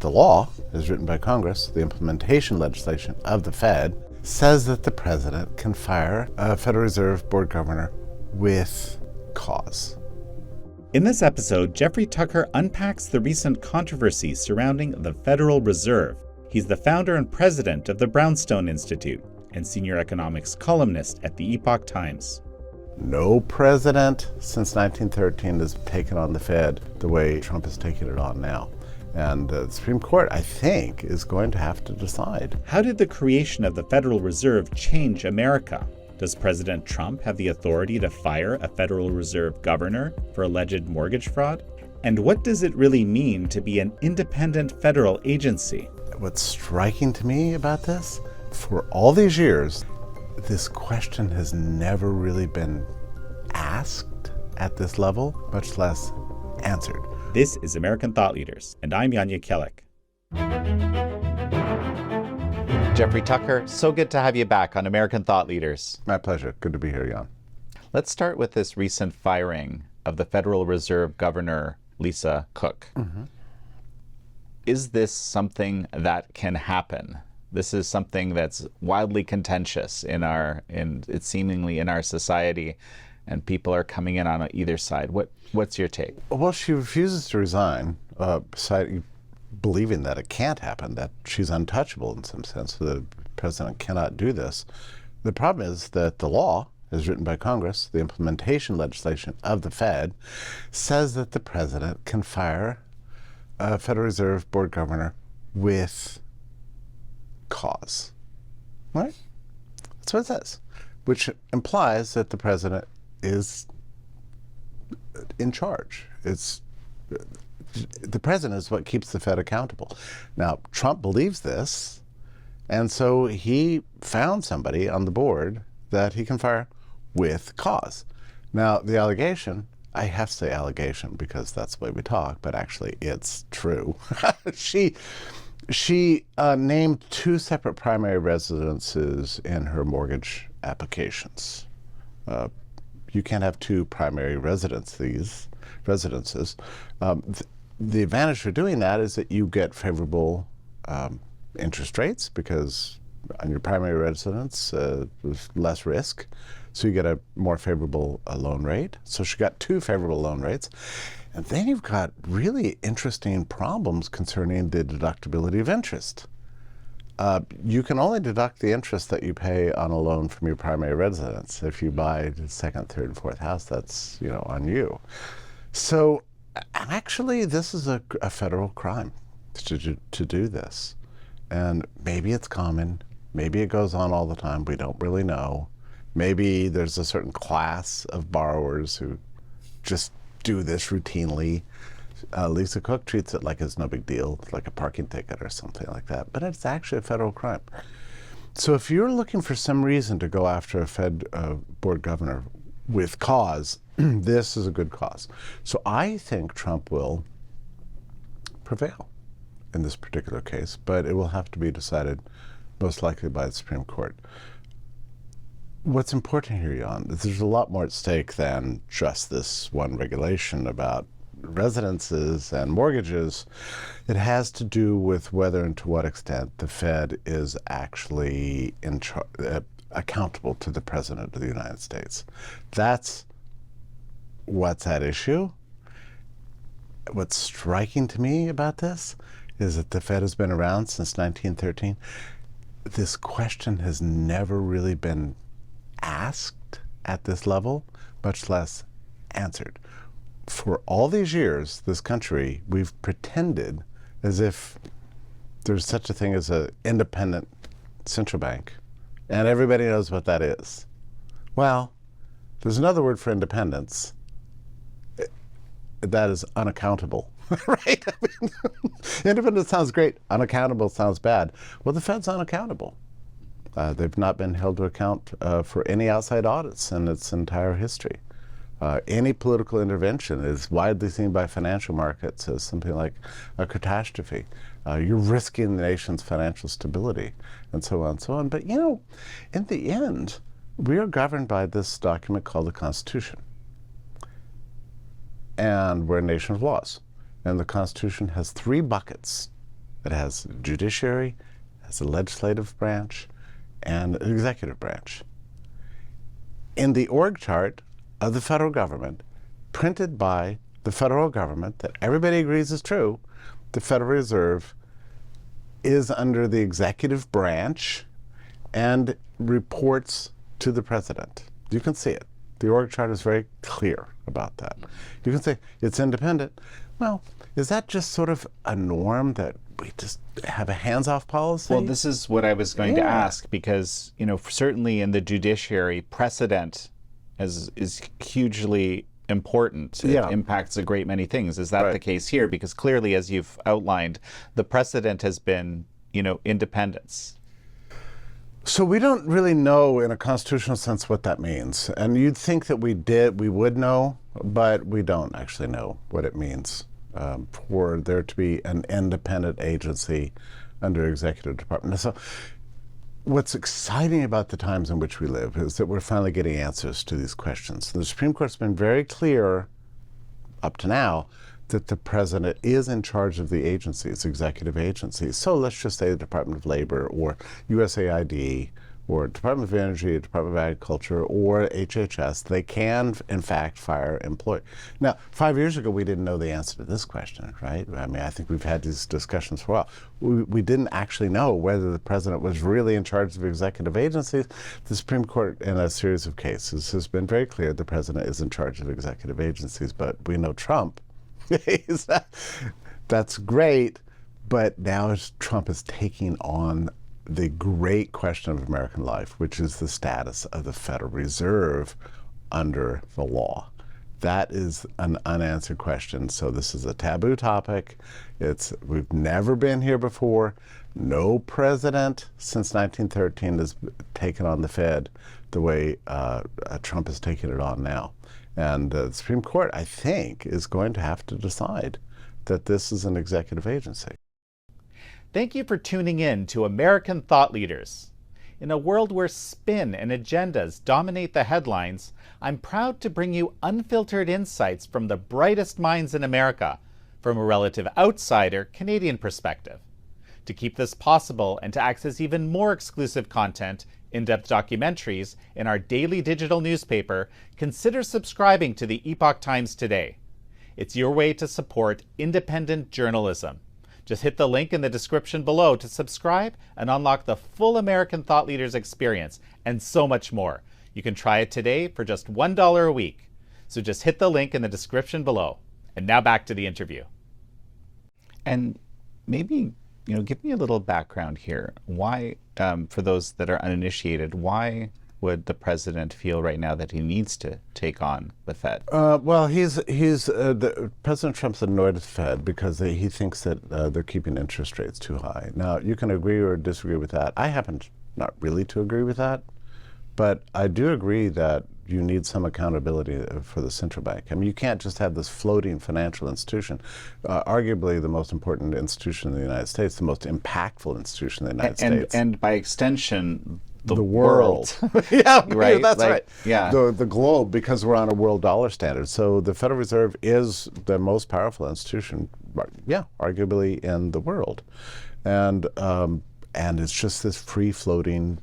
The law, as written by Congress, the implementation legislation of the Fed, says that the president can fire a Federal Reserve Board governor with cause. In this episode, Jeffrey Tucker unpacks the recent controversy surrounding the Federal Reserve. He's the founder and president of the Brownstone Institute and senior economics columnist at the Epoch Times. No president since 1913 has taken on the Fed the way Trump is taking it on now. And the Supreme Court, I think, is going to have to decide. How did the creation of the Federal Reserve change America? Does President Trump have the authority to fire a Federal Reserve governor for alleged mortgage fraud? And what does it really mean to be an independent federal agency? What's striking to me about this, for all these years, this question has never really been asked at this level, much less answered. This is American Thought Leaders, and I'm Yanya Kellick. Jeffrey Tucker, so good to have you back on American Thought Leaders. My pleasure. Good to be here, Jan. Let's start with this recent firing of the Federal Reserve Governor, Lisa Cook. Mm-hmm. Is this something that can happen? This is something that's wildly contentious it's seemingly in our society, and people are coming in on either side. What's your take? Well, she refuses to resign, believing that it can't happen, that she's untouchable in some sense, so the president cannot do this. The problem is that the law, as written by Congress, the implementation legislation of the Fed, says that the president can fire a Federal Reserve Board governor with cause. Right? That's what it says, which implies that the president is in charge. The president is what keeps the Fed accountable. Now, Trump believes this, and so he found somebody on the board that he can fire with cause. Now, the allegation, I have to say allegation because that's the way we talk, but actually it's true. She named two separate primary residences in her mortgage applications. You can't have two primary residences. The advantage for doing that is that you get favorable interest rates because on your primary residence, there's less risk. So you get a more favorable loan rate. So she got two favorable loan rates. And then you've got really interesting problems concerning the deductibility of interest. You can only deduct the interest that you pay on a loan from your primary residence. If you buy the second, third, and fourth house, that's on you. So actually, this is a federal crime to do this. And maybe it's common. Maybe it goes on all the time. We don't really know. Maybe there's a certain class of borrowers who just do this routinely. Lisa Cook treats it like it's no big deal, like a parking ticket or something like that. But it's actually a federal crime. So if you're looking for some reason to go after a Fed board governor with cause, this is a good cause. So I think Trump will prevail in this particular case, but it will have to be decided most likely by the Supreme Court. What's important here, Jan, is there's a lot more at stake than just this one regulation about residences and mortgages. It has to do with whether and to what extent the Fed is actually accountable to the President of the United States. That's what's at issue. What's striking to me about this is that the Fed has been around since 1913. This question has never really been asked at this level, much less answered. For all these years, this country, we've pretended as if there's such a thing as an independent central bank, and everybody knows what that is. Well, there's another word for independence. That is unaccountable, right? Independent sounds great. Unaccountable sounds bad. Well, the Fed's unaccountable. They've not been held to account for any outside audits in its entire history. Any political intervention is widely seen by financial markets as something like a catastrophe. You're risking the nation's financial stability, and so on and so on. But in the end, we are governed by this document called the Constitution. And we're a nation of laws. And the Constitution has three buckets It has a judiciary, it has a legislative branch, and an executive branch. In the org chart of the federal government, printed by the federal government, that everybody agrees is true, the Federal Reserve is under the executive branch and reports to the president. You can see it. The org chart is very clear about that. You can say it's independent. Well, is that just sort of a norm that we just have a hands-off policy? Well, this is what I was going to ask, because, you know, certainly in the judiciary, precedent is hugely important. It impacts a great many things. Is that the case here? Because clearly, as you've outlined, the precedent has been, you know, independence. So we don't really know in a constitutional sense what that means. And you'd think that we would know, but we don't actually know what it means for there to be an independent agency under executive department. So what's exciting about the times in which we live is that we're finally getting answers to these questions. The Supreme Court's been very clear up to now that the president is in charge of the agencies, executive agencies. So let's just say the Department of Labor or USAID or Department of Energy, Department of Agriculture, or HHS, they can, in fact, fire employees. Now, 5 years ago, we didn't know the answer to this question, right? I mean, I think we've had these discussions for a while. We didn't actually know whether the president was really in charge of executive agencies. The Supreme Court, in a series of cases, has been very clear the president is in charge of executive agencies, but we know Trump. That's great, but now Trump is taking on the great question of American life, which is the status of the Federal Reserve under the law. That is an unanswered question. So this is a taboo topic. We've never been here before. No president since 1913 has taken on the Fed the way Trump is taking it on now. And the Supreme Court, I think, is going to have to decide that this is an executive agency. Thank you for tuning in to American Thought Leaders. In a world where spin and agendas dominate the headlines, I'm proud to bring you unfiltered insights from the brightest minds in America, from a relative outsider Canadian perspective. To keep this possible and to access even more exclusive content, in-depth documentaries, in our daily digital newspaper, consider subscribing to the Epoch Times today. It's your way to support independent journalism. Just hit the link in the description below to subscribe and unlock the full American Thought Leaders experience and so much more. You can try it today for just $1 a week. So just hit the link in the description below. And now back to the interview. And maybe, you know, give me a little background here. Why, for those that are uninitiated, why would the president feel right now that he needs to take on the Fed? Well, President Trump's annoyed at the Fed because he thinks that they're keeping interest rates too high. Now, you can agree or disagree with that. I happen not really to agree with that, but I do agree that you need some accountability for the central bank. I mean, you can't just have this floating financial institution, arguably the most important institution in the United States, the most impactful institution in the United States. And by extension, the world. Yeah, right. That's like, right. Yeah. The globe, because we're on a world dollar standard. So the Federal Reserve is the most powerful institution, arguably in the world. And it's just this free-floating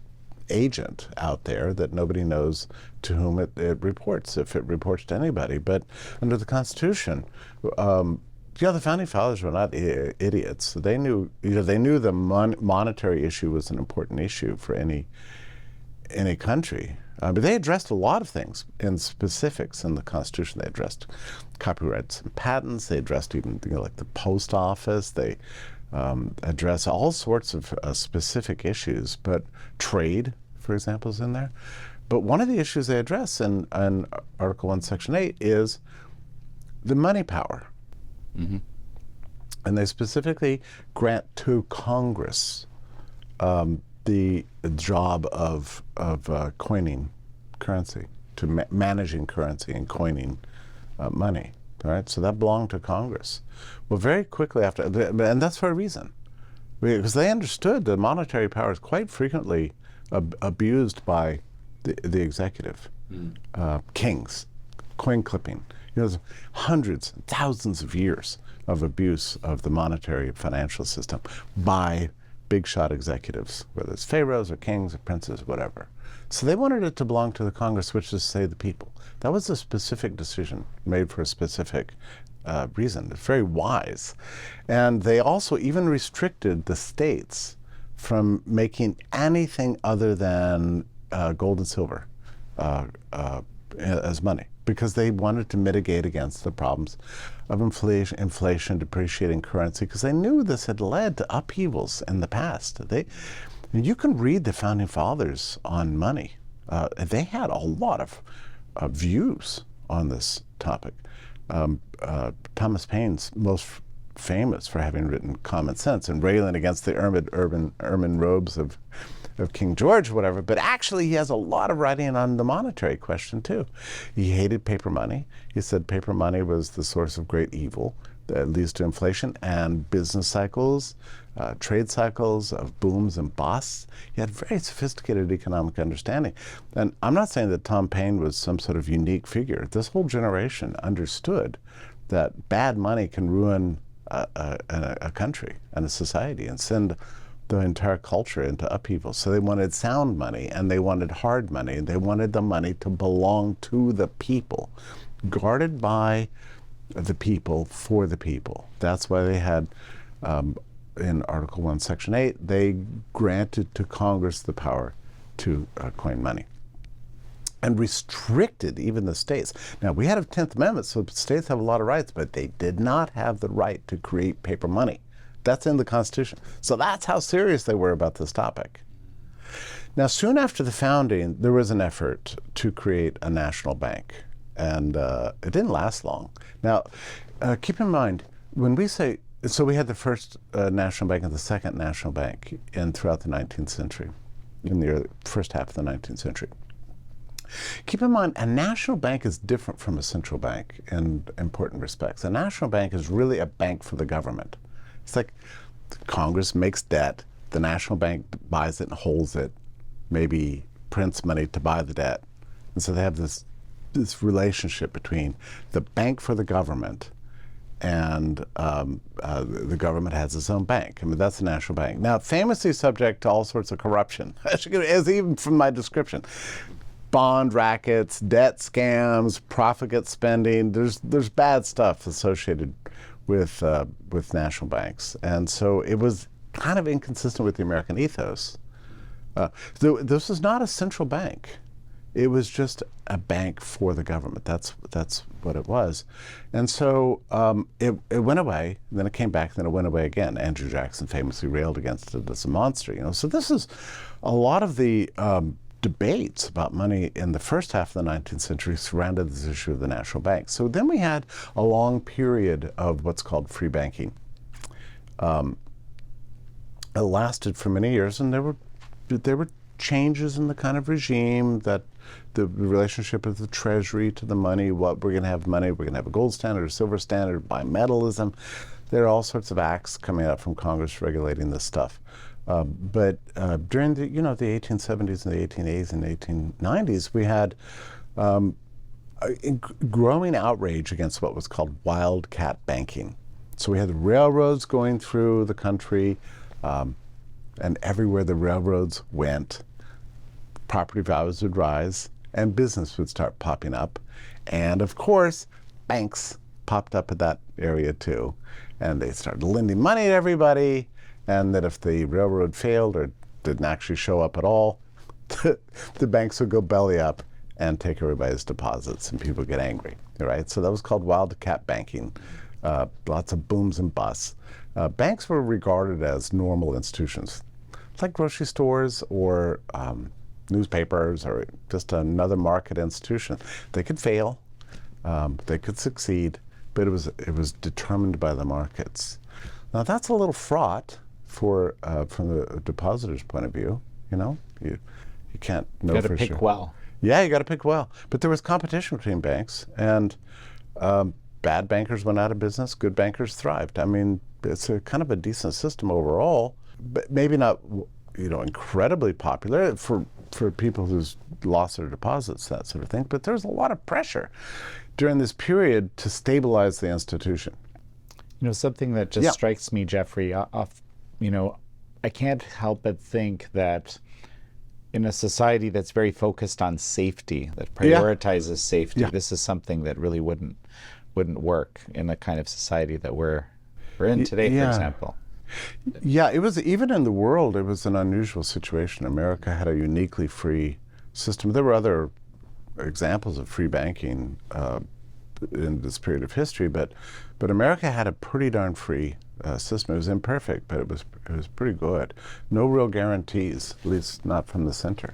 agent out there that nobody knows to whom it reports, if it reports to anybody. But under the Constitution, the founding fathers were not idiots. They knew, the monetary issue was an important issue for any country. But they addressed a lot of things in specifics in the Constitution. They addressed copyrights and patents. They addressed even like the post office. They address all sorts of specific issues. But trade, for example, is in there. But one of the issues they address in Article 1, Section 8 is the money power. Mm-hmm. And they specifically grant to Congress the job of coining currency, to managing currency and coining money. All right, so that belonged to Congress. Well, very quickly after, and that's for a reason, because they understood the monetary power is quite frequently abused by the executive, kings, coin clipping. Hundreds, thousands of years of abuse of the monetary financial system by big shot executives, whether it's pharaohs or kings or princes, whatever. So they wanted it to belong to the Congress, which is, say, the people. That was a specific decision made for a specific reason. It's very wise. And they also even restricted the states from making anything other than gold and silver as money, because they wanted to mitigate against the problems of inflation, depreciating currency, because they knew this had led to upheavals in the past. You can read the Founding Fathers on money. They had a lot of views on this topic. Thomas Paine's most famous for having written Common Sense and railing against the ermine robes of King George, whatever, but actually he has a lot of writing on the monetary question too. He hated paper money. He said paper money was the source of great evil that leads to inflation and business cycles, trade cycles of booms and busts. He had very sophisticated economic understanding. And I'm not saying that Tom Paine was some sort of unique figure. This whole generation understood that bad money can ruin a country and a society and send the entire culture into upheaval. So they wanted sound money and they wanted hard money and they wanted the money to belong to the people, guarded by the people for the people. That's why they had, in Article 1, Section 8, they granted to Congress the power to coin money and restricted even the states. Now, we had a 10th Amendment, so states have a lot of rights, but they did not have the right to create paper money. That's in the Constitution. So that's how serious they were about this topic. Now, soon after the founding, there was an effort to create a national bank, and it didn't last long. Now, keep in mind, when we say, so we had the first national bank and the second national bank throughout the 19th century, in the first half of the 19th century. Keep in mind, a national bank is different from a central bank in important respects. A national bank is really a bank for the government. It's like Congress makes debt, the national bank buys it and holds it, maybe prints money to buy the debt. And so they have this relationship between the bank for the government and the government has its own bank. I mean, that's the national bank. Now, famously subject to all sorts of corruption, as even from my description. Bond rackets, debt scams, profligate spending. There's bad stuff associated with national banks, and so it was kind of inconsistent with the American ethos. This was not a central bank; it was just a bank for the government. That's what it was, and so it went away. And then it came back. And then it went away again. Andrew Jackson famously railed against it as a monster. So this is a lot of the debates about money in the first half of the 19th century surrounded this issue of the national bank. So then we had a long period of what's called free banking. It lasted for many years, and there were changes in the kind of regime, that the relationship of the Treasury to the money, what we're going to have money, we're going to have a gold standard, a silver standard, bimetallism. There are all sorts of acts coming out from Congress regulating this stuff. But during the 1870s and the 1880s and 1890s, we had growing outrage against what was called wildcat banking. So we had the railroads going through the country, and everywhere the railroads went, property values would rise and business would start popping up. And of course, banks popped up at that area too. And they started lending money to everybody. And that if the railroad failed or didn't actually show up at all, the banks would go belly up and take everybody's deposits, and people get angry, right? So that was called wildcat banking. Lots of booms and busts. Banks were regarded as normal institutions, like grocery stores or newspapers or just another market institution. They could fail, they could succeed, but it was determined by the markets. Now that's a little fraught from the depositor's point of view. You can't know for sure. You got to pick well. Yeah, you got to pick well. But there was competition between banks, and bad bankers went out of business. Good bankers thrived. I mean, it's a kind of a decent system overall, but maybe not, incredibly popular for people who's lost their deposits, that sort of thing. But there's a lot of pressure during this period to stabilize the institution. Something that just Yeah. strikes me, Jeffrey, I can't help but think that in a society that's very focused on safety, that prioritizes safety, Yeah. this is something that really wouldn't work in the kind of society that we're in today, for example. Yeah, it was, even in the world, it was an unusual situation. America had a uniquely free system. There were other examples of free banking in this period of history, but America had a pretty darn free system. It was imperfect, but it was pretty good. No real guarantees, at least not from the center.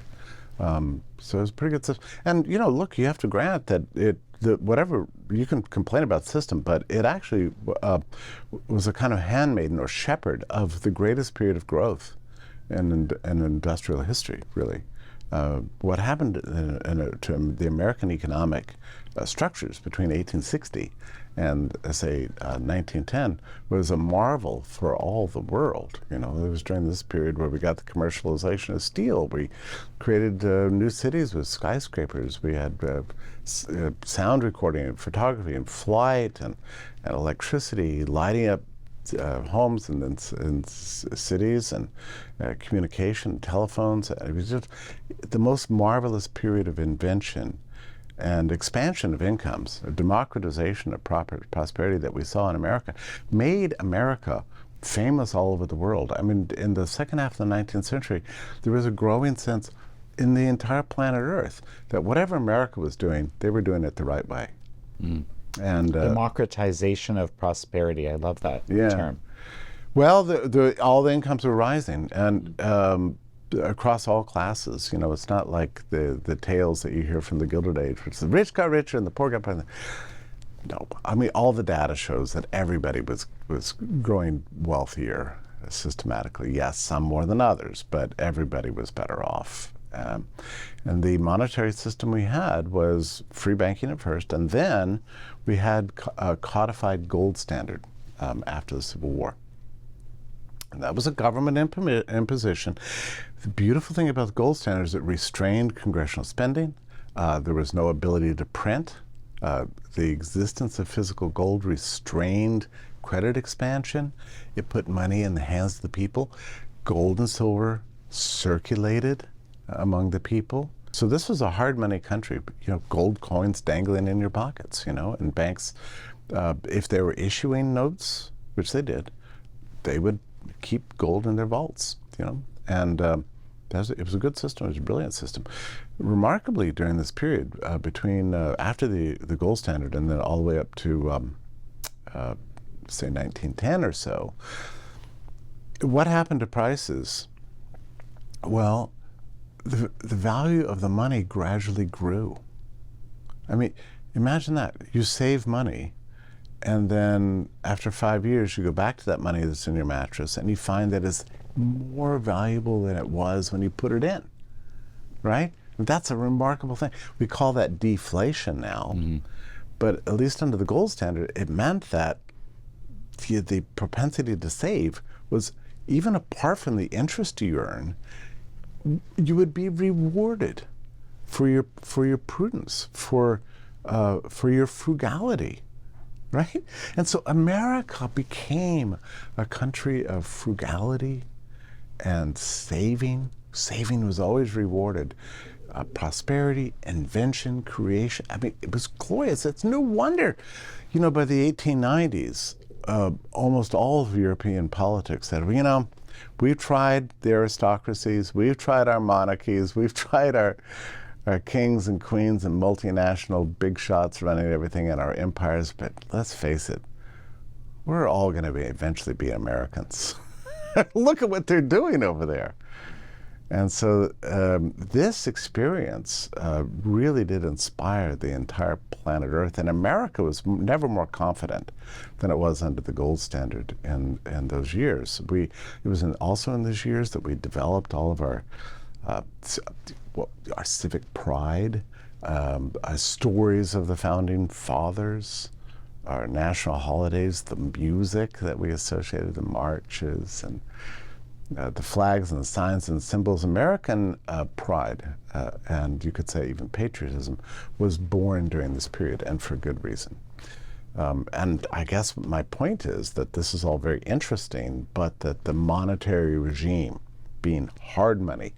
So it was a pretty good system. And look, you have to grant that whatever you can complain about the system, but it actually was a kind of handmaiden or shepherd of the greatest period of growth in industrial history, really. What happened to the American economic structures between 1860 and, say, 1910 was a marvel for all the world. It was during this period where we got the commercialization of steel. We created new cities with skyscrapers. We had sound recording and photography and flight and electricity, lighting up homes and cities, and communication, telephones. It was just the most marvelous period of invention and expansion of incomes, a democratization of prosperity that we saw in America, made America famous all over the world. I mean, in the second half of the 19th century, there was a growing sense in the entire planet Earth that whatever America was doing, they were doing it the right way. Mm. And democratization of prosperity. I love that term. Well, all the incomes were rising, and across all classes. It's not like the tales that you hear from the Gilded Age, which the rich got richer and the poor got poorer. No, I mean, all the data shows that everybody was growing wealthier systematically. Yes, some more than others, but everybody was better off. And the monetary system we had was free banking at first, and then we had a codified gold standard after the Civil War. And that was a government imposition. The beautiful thing about the gold standard is it restrained congressional spending. There was no ability to print. The existence of physical gold restrained credit expansion. It put money in the hands of the people. Gold and silver circulated among the people. So this was a hard money country. Gold coins dangling in your pockets, and banks, if they were issuing notes, which they did, they would keep gold in their vaults, and it was a good system. It was a brilliant system. Remarkably, during this period between after the gold standard and then all the way up to say 1910 or so, what happened to prices? Well, the value of the money gradually grew. I mean, imagine that. You save money, and then after 5 years, you go back to that money that's in your mattress, and you find that it's more valuable than it was when you put it in, right? That's a remarkable thing. We call that deflation now, mm-hmm. But at least under the gold standard, it meant that the propensity to save was, even apart from the interest you earn, you would be rewarded for your prudence, for your frugality, right? And so America became a country of frugality and saving. Saving was always rewarded. Prosperity, invention, creation. I mean, it was glorious. It's no wonder, by the 1890s, almost all of European politics said, we've tried the aristocracies, we've tried our monarchies, we've tried our kings and queens and multinational big shots running everything in our empires, but let's face it, we're all going to eventually be Americans. Look at what they're doing over there. And so this experience really did inspire the entire planet Earth, and America was never more confident than it was under the gold standard in those years. It was also in those years that we developed all of our civic pride, stories of the founding fathers, our national holidays, the music that we associated, the marches, and the flags and the signs and symbols. American pride, and you could say even patriotism, was born during this period, and for good reason. And I guess my point is that this is all very interesting, but that the monetary regime being hard money,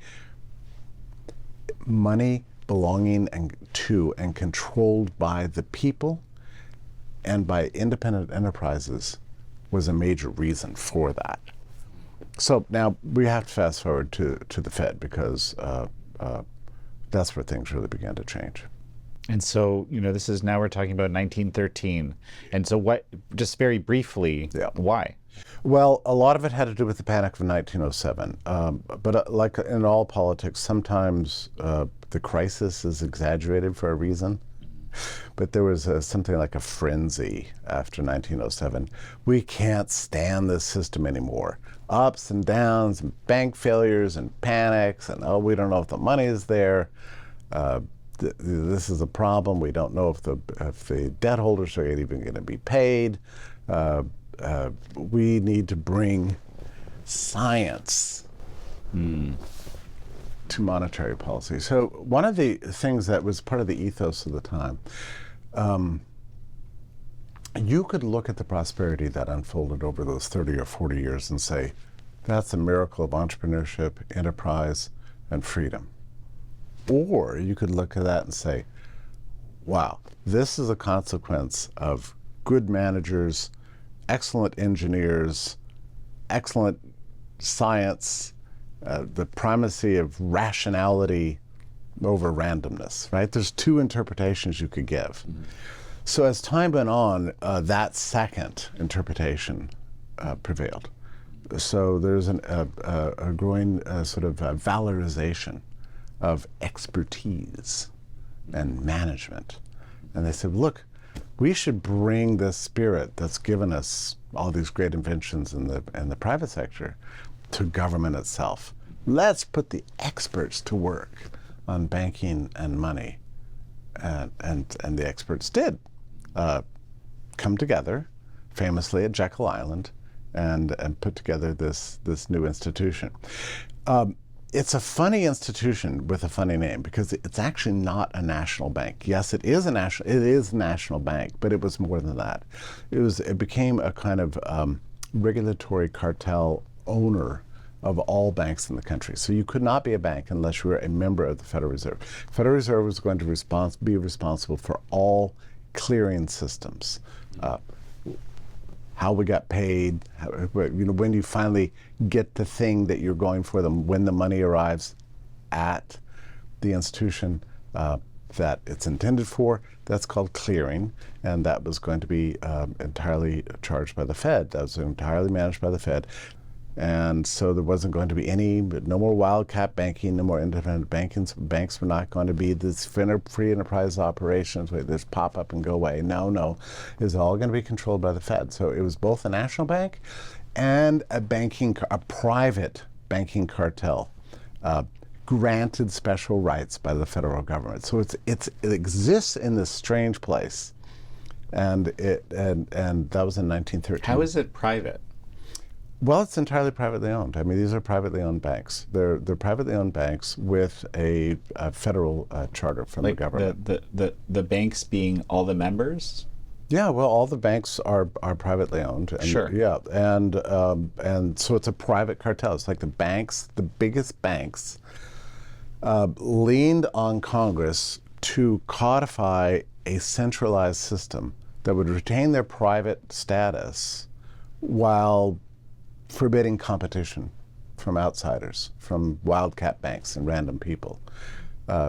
money belonging to and controlled by the people and by independent enterprises, was a major reason for that. So now we have to fast forward to the Fed, because that's where things really began to change. And so, this is, now we're talking about 1913. And so what, just very briefly, why? Well, a lot of it had to do with the Panic of 1907. But like in all politics, sometimes the crisis is exaggerated for a reason. But there was something like a frenzy after 1907. We can't stand this system anymore. Ups and downs, and bank failures, and panics, and we don't know if the money is there. This is a problem. We don't know if the debt holders are even going to be paid. We need to bring science to monetary policy. So one of the things that was part of the ethos of the time, you could look at the prosperity that unfolded over those 30 or 40 years and say, that's a miracle of entrepreneurship, enterprise, and freedom. Or you could look at that and say, wow, this is a consequence of good managers, excellent engineers, excellent science, the primacy of rationality over randomness, right? There's two interpretations you could give. Mm-hmm. So as time went on, that second interpretation prevailed. So there's a growing sort of valorization of expertise and management. And they said, look, we should bring this spirit that's given us all these great inventions in the private sector to government itself. Let's put the experts to work on banking and money. And the experts did come together, famously at Jekyll Island, and put together this new institution. It's a funny institution with a funny name, because it's actually not a national bank. Yes, it is a national bank, but it was more than that. It became a kind of regulatory cartel owner of all banks in the country. So you could not be a bank unless you were a member of the Federal Reserve. Federal Reserve was going to be responsible for all clearing systems. How we got paid, when you finally get the thing that you're going for, when the money arrives at the institution that it's intended for, that's called clearing, and that was going to be entirely charged by the Fed. That was entirely managed by the Fed. And so there wasn't going to be no more wildcat banking, no more independent banking. Banks were not going to be this free enterprise operations where there's pop up and go away. No. It was all going to be controlled by the Fed. So it was both a national bank and a private banking cartel, granted special rights by the federal government. So it exists in this strange place. And that was in 1913. How is it private? Well, it's entirely privately owned. I mean, these are privately owned banks. They're privately owned banks with a federal charter from the government. The banks being all the members? Yeah, well, all the banks are privately owned. And, sure. Yeah, and so it's a private cartel. It's like the biggest banks, leaned on Congress to codify a centralized system that would retain their private status while forbidding competition from outsiders, from wildcat banks and random people.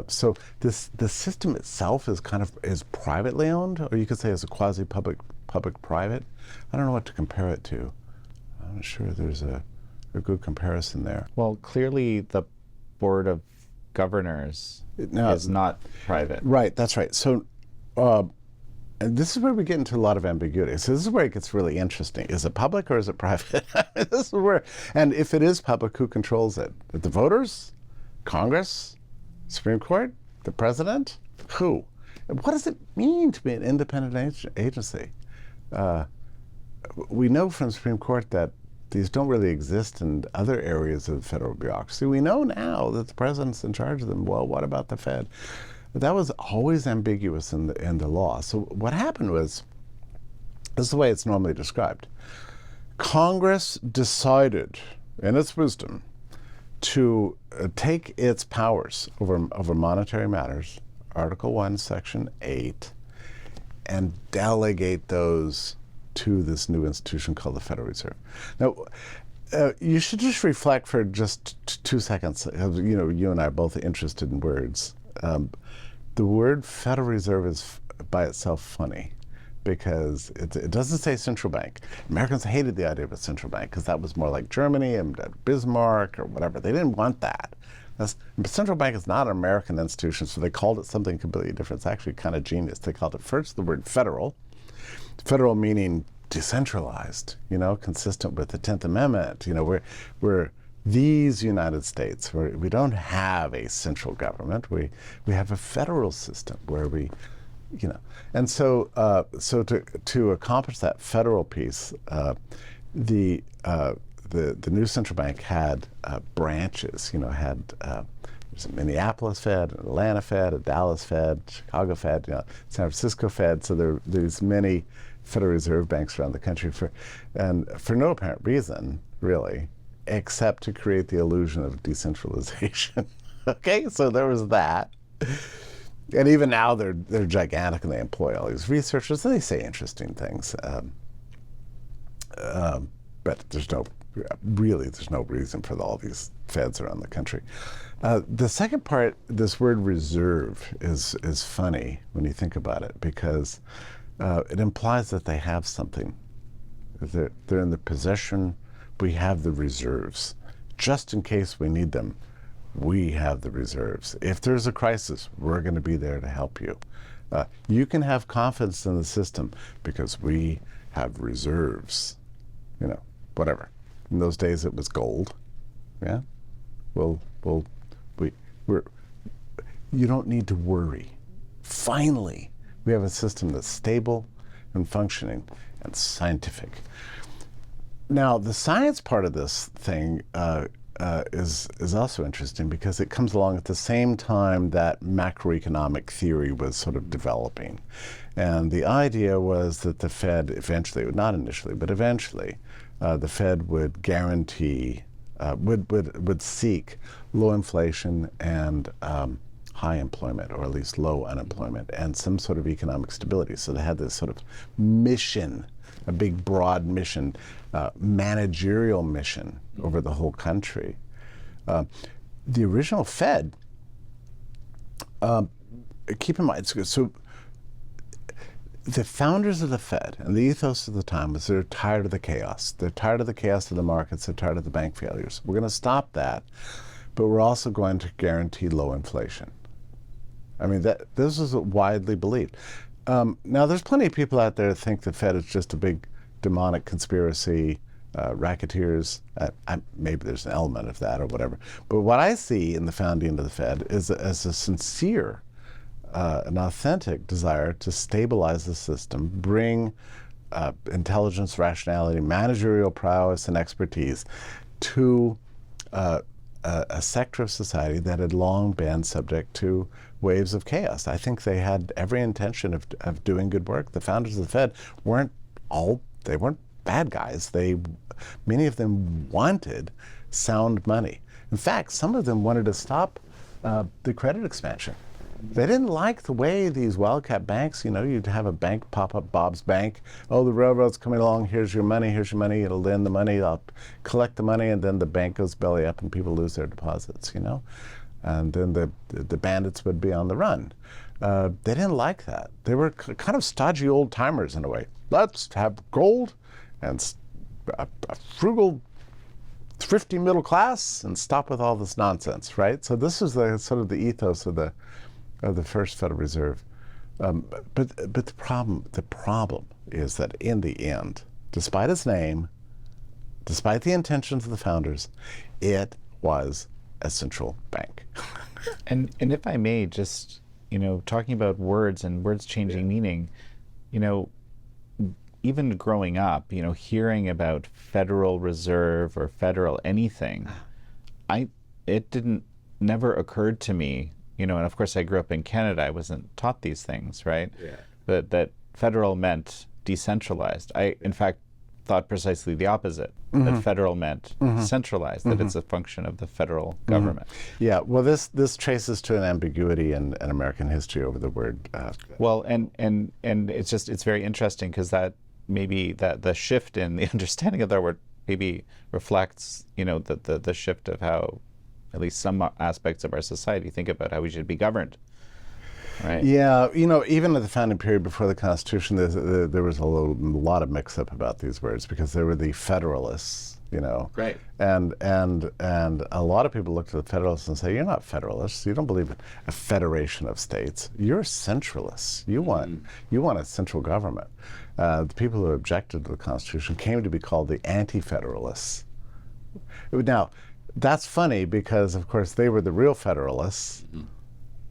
So the system itself is privately owned, or you could say it's a quasi-public, public-private. I don't know what to compare it to. I'm not sure there's a good comparison there. Well, clearly the Board of Governors is not private. Right, that's right. So and this is where we get into a lot of ambiguity. So this is where it gets really interesting. Is it public or is it private? This is where, and if it is public, who controls it? The voters? Congress? Supreme Court? The president? Who? What does it mean to be an independent agency? We know from the Supreme Court that these don't really exist in other areas of the federal bureaucracy. We know now that the president's in charge of them. Well, what about the Fed? That was always ambiguous in the law. So what happened was This is the way it's normally described. Congress decided, in its wisdom, to take its powers over monetary matters, Article 1, Section 8, and delegate those to this new institution called the Federal Reserve. Now, you should just reflect for just 2 seconds. You know, you and I are both interested in words. The word Federal Reserve is by itself funny because it doesn't say central bank. Americans hated the idea of a central bank because that was more like Germany and Bismarck or whatever. They didn't want that. Central bank is not an American institution, so they called it something completely different. It's actually kind of genius. They called it first the word federal. Federal meaning decentralized, you know, consistent with the 10th Amendment. You know, we're these United States, where we don't have a central government. We have a federal system where we, you know, and so to accomplish that federal piece, the new central bank had branches. You know, had there's a Minneapolis Fed, an Atlanta Fed, a Dallas Fed, Chicago Fed, you know, San Francisco Fed. So there's many Federal Reserve banks around the country for no apparent reason, really, except to create the illusion of decentralization. Okay, so there was that. And even now they're gigantic and they employ all these researchers and they say interesting things. But there's no reason for all these feds around the country. The second part, this word reserve, is funny when you think about it because it implies that they have something. They're in the possession. We have the reserves. Just in case we need them, we have the reserves. If there's a crisis, we're going to be there to help you. You can have confidence in the system because we have reserves. You know, whatever. In those days, it was gold. Yeah. You don't need to worry. Finally, we have a system that's stable and functioning and scientific. Now, the science part of this thing is also interesting because it comes along at the same time that macroeconomic theory was sort of developing. And the idea was that the Fed eventually, not initially, but eventually, the Fed would guarantee, would seek low inflation and high employment, or at least low unemployment, and some sort of economic stability. So they had this sort of mission, a big, broad mission, managerial mission over the whole country. The original Fed, keep in mind, so the founders of the Fed and the ethos of the time was they're tired of the chaos. They're tired of the chaos of the markets. They're tired of the bank failures. We're going to stop that, but we're also going to guarantee low inflation. I mean, this is widely believed. Now, there's plenty of people out there that think the Fed is just a big demonic conspiracy, racketeers. Maybe there's an element of that or whatever. But what I see in the founding of the Fed is as a sincere, an authentic desire to stabilize the system, bring intelligence, rationality, managerial prowess, and expertise to a sector of society that had long been subject to waves of chaos. I think they had every intention of doing good work. The founders of the Fed weren't bad guys. Many of them wanted sound money. In fact, some of them wanted to stop the credit expansion. They didn't like the way these wildcat banks, you know, you'd have a bank pop up, Bob's Bank. Oh, the railroad's coming along, here's your money, it'll lend the money, I'll collect the money, and then the bank goes belly up and people lose their deposits, you know? And then the bandits would be on the run. They didn't like that. They were kind of stodgy old timers in a way. Let's have gold and a frugal, thrifty middle class and stop with all this nonsense, right? So this is the sort of the ethos of the first Federal Reserve. But the problem is that in the end, despite its name, despite the intentions of the founders, it was a central bank. And if I may, just, you know, talking about words and words changing meaning, you know, even growing up, you know, hearing about Federal Reserve or federal anything, it never occurred to me, you know, and of course I grew up in Canada, I wasn't taught these things, right? Yeah. That federal meant decentralized. I, in fact, thought precisely the opposite, that federal meant centralized, that it's a function of the federal government. Yeah, well, this traces to an ambiguity in American history over the word. Well, and it's very interesting because that maybe that the shift in the understanding of that word maybe reflects, the shift of how at least some aspects of our society think about how we should be governed. Right. Yeah, even at the founding period before the Constitution, there was a lot of mix-up about these words because there were the Federalists, Right. and a lot of people look to the Federalists and say, "You're not Federalists. You don't believe in a federation of states. You're centralists. You want a central government." The people who objected to the Constitution came to be called the Anti-Federalists. Now, that's funny because, of course, they were the real Federalists.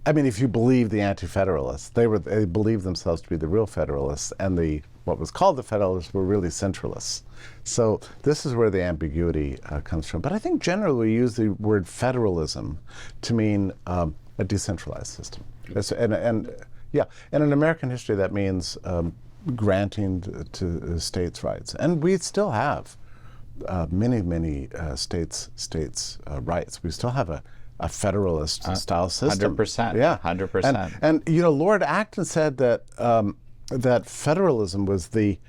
I mean, if you believe the Anti-Federalists, they believed themselves to be the real Federalists, and what was called the Federalists were really centralists. So this is where the ambiguity comes from. But I think generally we use the word federalism to mean a decentralized system. And in American history that means granting to states' rights, and we still have many states' rights. We still have a federalist style system. 100%. Yeah, 100%. And Lord Acton said that that federalism was the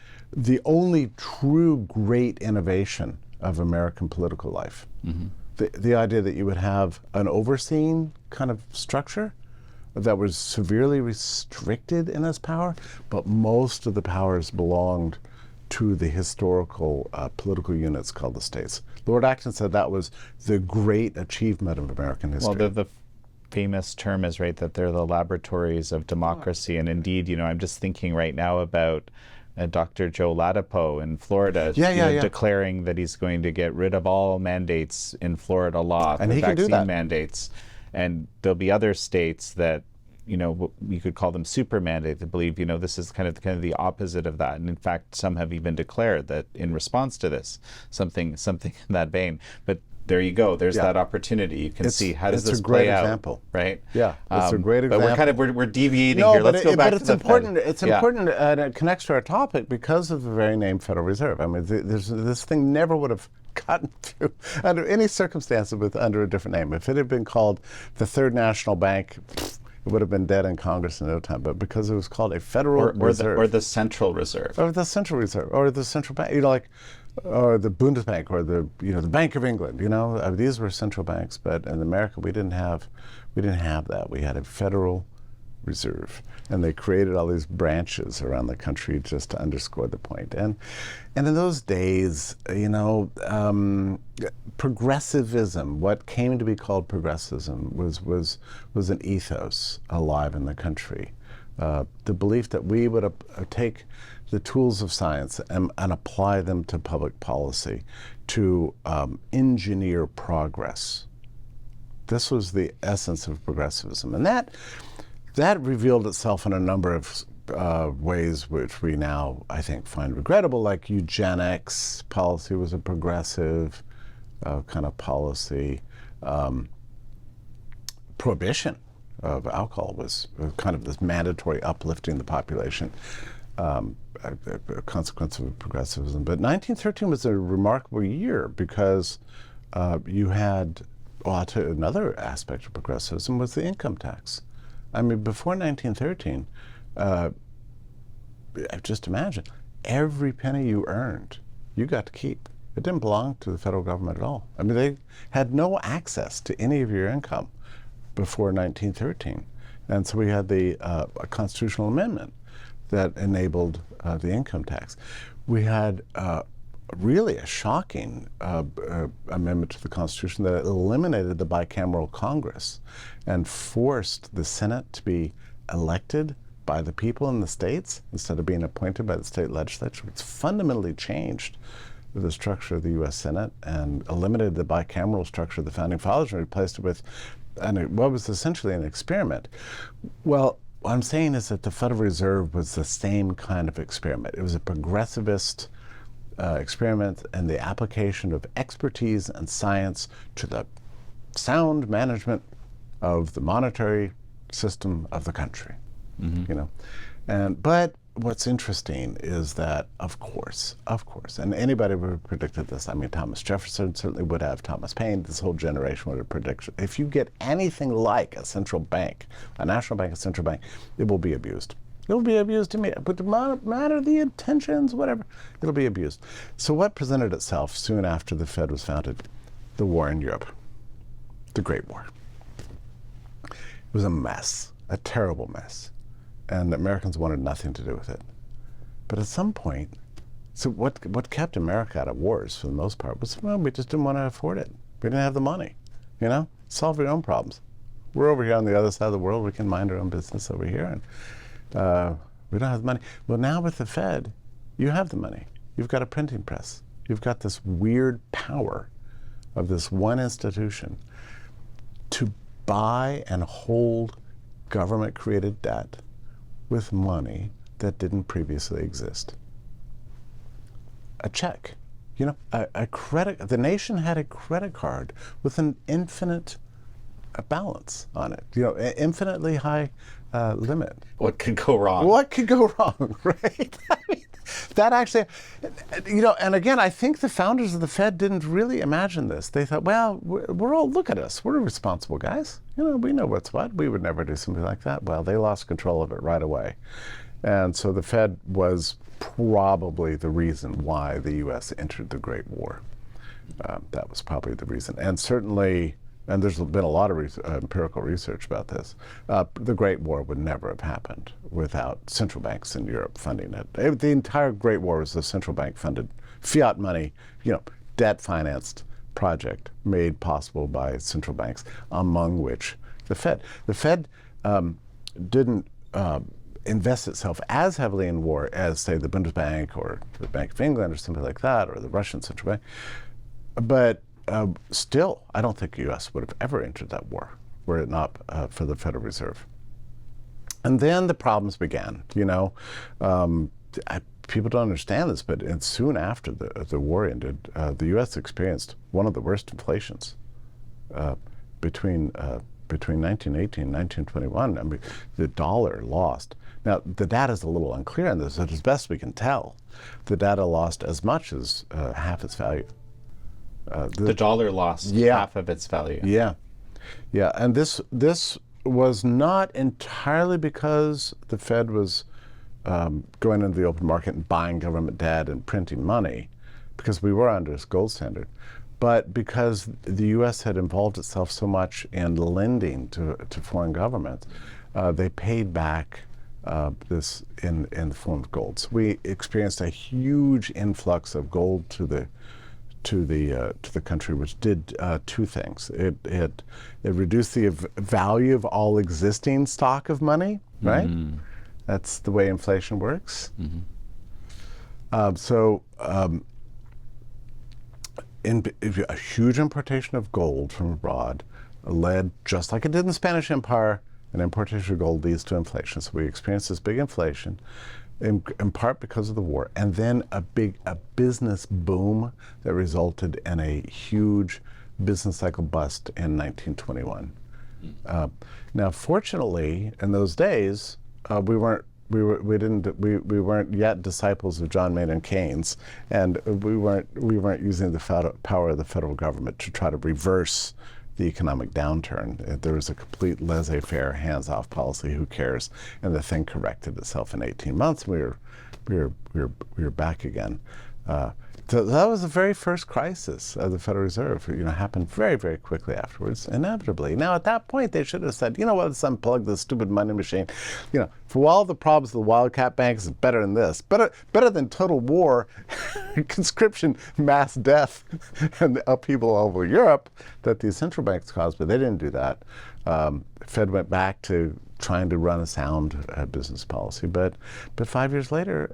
only true great innovation of American political life. The idea that you would have an overseeing kind of structure that was severely restricted in its power, but most of the powers belonged to the historical political units called the states. Lord Acton said that was the great achievement of American history. Well, the famous term is, right, that they're the laboratories of democracy. And indeed, I'm just thinking right now about Dr. Joe Ladapo in Florida declaring that he's going to get rid of all mandates in Florida law, and the he can do vaccine that. mandates. And there'll be other states that we could call them super mandate that believe, this is kind of the opposite of that. And in fact, some have even declared that in response to this, something in that vein. But there you go. There's that opportunity. You can see how does this play out. It's a great example, right? Yeah, it's a great example. But we're deviating here. Let's go back to it's important. It's important, and it connects to our topic because of the very name Federal Reserve. I mean, this thing never would have gotten through under any circumstances under a different name. If it had been called the Third National Bank, it would have been dead in Congress in no time. But because it was called a Federal Reserve, or the Central Reserve, or the Central Reserve, or the Central Bank, or the Bundesbank, or the Bank of England. These were central banks. But in America, we didn't have that. We had a Federal Reserve, and they created all these branches around the country just to underscore the point. And in those days, progressivism, what came to be called progressivism, was an ethos alive in the country. The belief that we would take the tools of science and apply them to public policy to engineer progress. This was the essence of progressivism, and that revealed itself in a number of ways which we now, I think, find regrettable, like eugenics policy was a progressive kind of policy. Prohibition of alcohol was kind of this mandatory uplifting the population, a consequence of progressivism. But 1913 was a remarkable year because you had, another aspect of progressivism was the income tax. I mean, before 1913, just imagine, every penny you earned, you got to keep. It didn't belong to the federal government at all. I mean, they had no access to any of your income before 1913. And so we had a constitutional amendment that enabled the income tax. We had really a shocking amendment to the Constitution that eliminated the bicameral Congress and forced the Senate to be elected by the people in the states instead of being appointed by the state legislature. It's fundamentally changed the structure of the U.S. Senate and eliminated the bicameral structure of the Founding Fathers and replaced it with what was essentially an experiment. Well, what I'm saying is that the Federal Reserve was the same kind of experiment. It was a progressivist experiment in the application of expertise and science to the sound management of the monetary system of the country. But what's interesting is that, of course, and anybody would have predicted this. I mean, Thomas Jefferson certainly would have, Thomas Paine, this whole generation would have predicted. If you get anything like a central bank, a national bank, a central bank, it will be abused. It will be abused immediately. But no matter the intentions, whatever, it'll be abused. So what presented itself soon after the Fed was founded? The war in Europe, the Great War. It was a mess, a terrible mess. And Americans wanted nothing to do with it. But at some point, so what kept America out of wars for the most part was, well, we just didn't want to afford it. We didn't have the money, you know? Solve your own problems. We're over here on the other side of the world. We can mind our own business over here. And we don't have the money. Well, now with the Fed, you have the money. You've got a printing press. You've got this weird power of this one institution to buy and hold government-created debt with money that didn't previously exist. A check, you know, a credit. The nation had a credit card with an infinite balance on it. You know, infinitely high limit. What could go wrong? What could go wrong, right? I mean, that actually, you know, and again, I think the founders of the Fed didn't really imagine this. They thought, well, we're all, look at us. We're responsible guys. You know, we know what's what. We would never do something like that. Well, they lost control of it right away. And so the Fed was probably the reason why the U.S. entered the Great War. That was probably the reason. And certainly, and there's been a lot of empirical research about this, the Great War would never have happened without central banks in Europe funding it. The entire Great War was a central bank funded fiat money, you know, debt financed project made possible by central banks, among which the Fed. The Fed didn't invest itself as heavily in war as, say, the Bundesbank or the Bank of England or something like that, or the Russian central bank. But still, I don't think the U.S. would have ever entered that war were it not for the Federal Reserve. And then the problems began. You know, people don't understand this, but soon after the war ended, the U.S. experienced one of the worst inflations between 1918 and 1921. I mean, the dollar lost. Now, the data is a little unclear on this, but as best we can tell, the data lost as much as half its value. The dollar lost half of its value. Yeah, and this was not entirely because the Fed was going into the open market and buying government debt and printing money, because we were under this gold standard, but because the U.S. had involved itself so much in lending to foreign governments, they paid back this in the form of gold. So we experienced a huge influx of gold to the country, which did two things. It reduced the value of all existing stock of money, right? Mm-hmm. That's the way inflation works. Mm-hmm. A huge importation of gold from abroad led, just like it did in the Spanish Empire, an importation of gold leads to inflation. So we experienced this big inflation, in part because of the war, and then a business boom that resulted in a huge business cycle bust in 1921. Now, fortunately, in those days, we weren't yet disciples of John Maynard Keynes, and we weren't using the power of the federal government to try to reverse the economic downturn. There was a complete laissez-faire, hands-off policy. Who cares? And the thing corrected itself in 18 months. We were back again. So that was the very first crisis of the Federal Reserve. You know, happened very, very quickly afterwards, inevitably. Now, at that point, they should have said, you know what, let's unplug this stupid money machine. You know, for all the problems of the wildcat banks, it's better than this. Better than total war, conscription, mass death, and the upheaval all over Europe that these central banks caused. But they didn't do that. The Fed went back to trying to run a sound business policy, but 5 years later,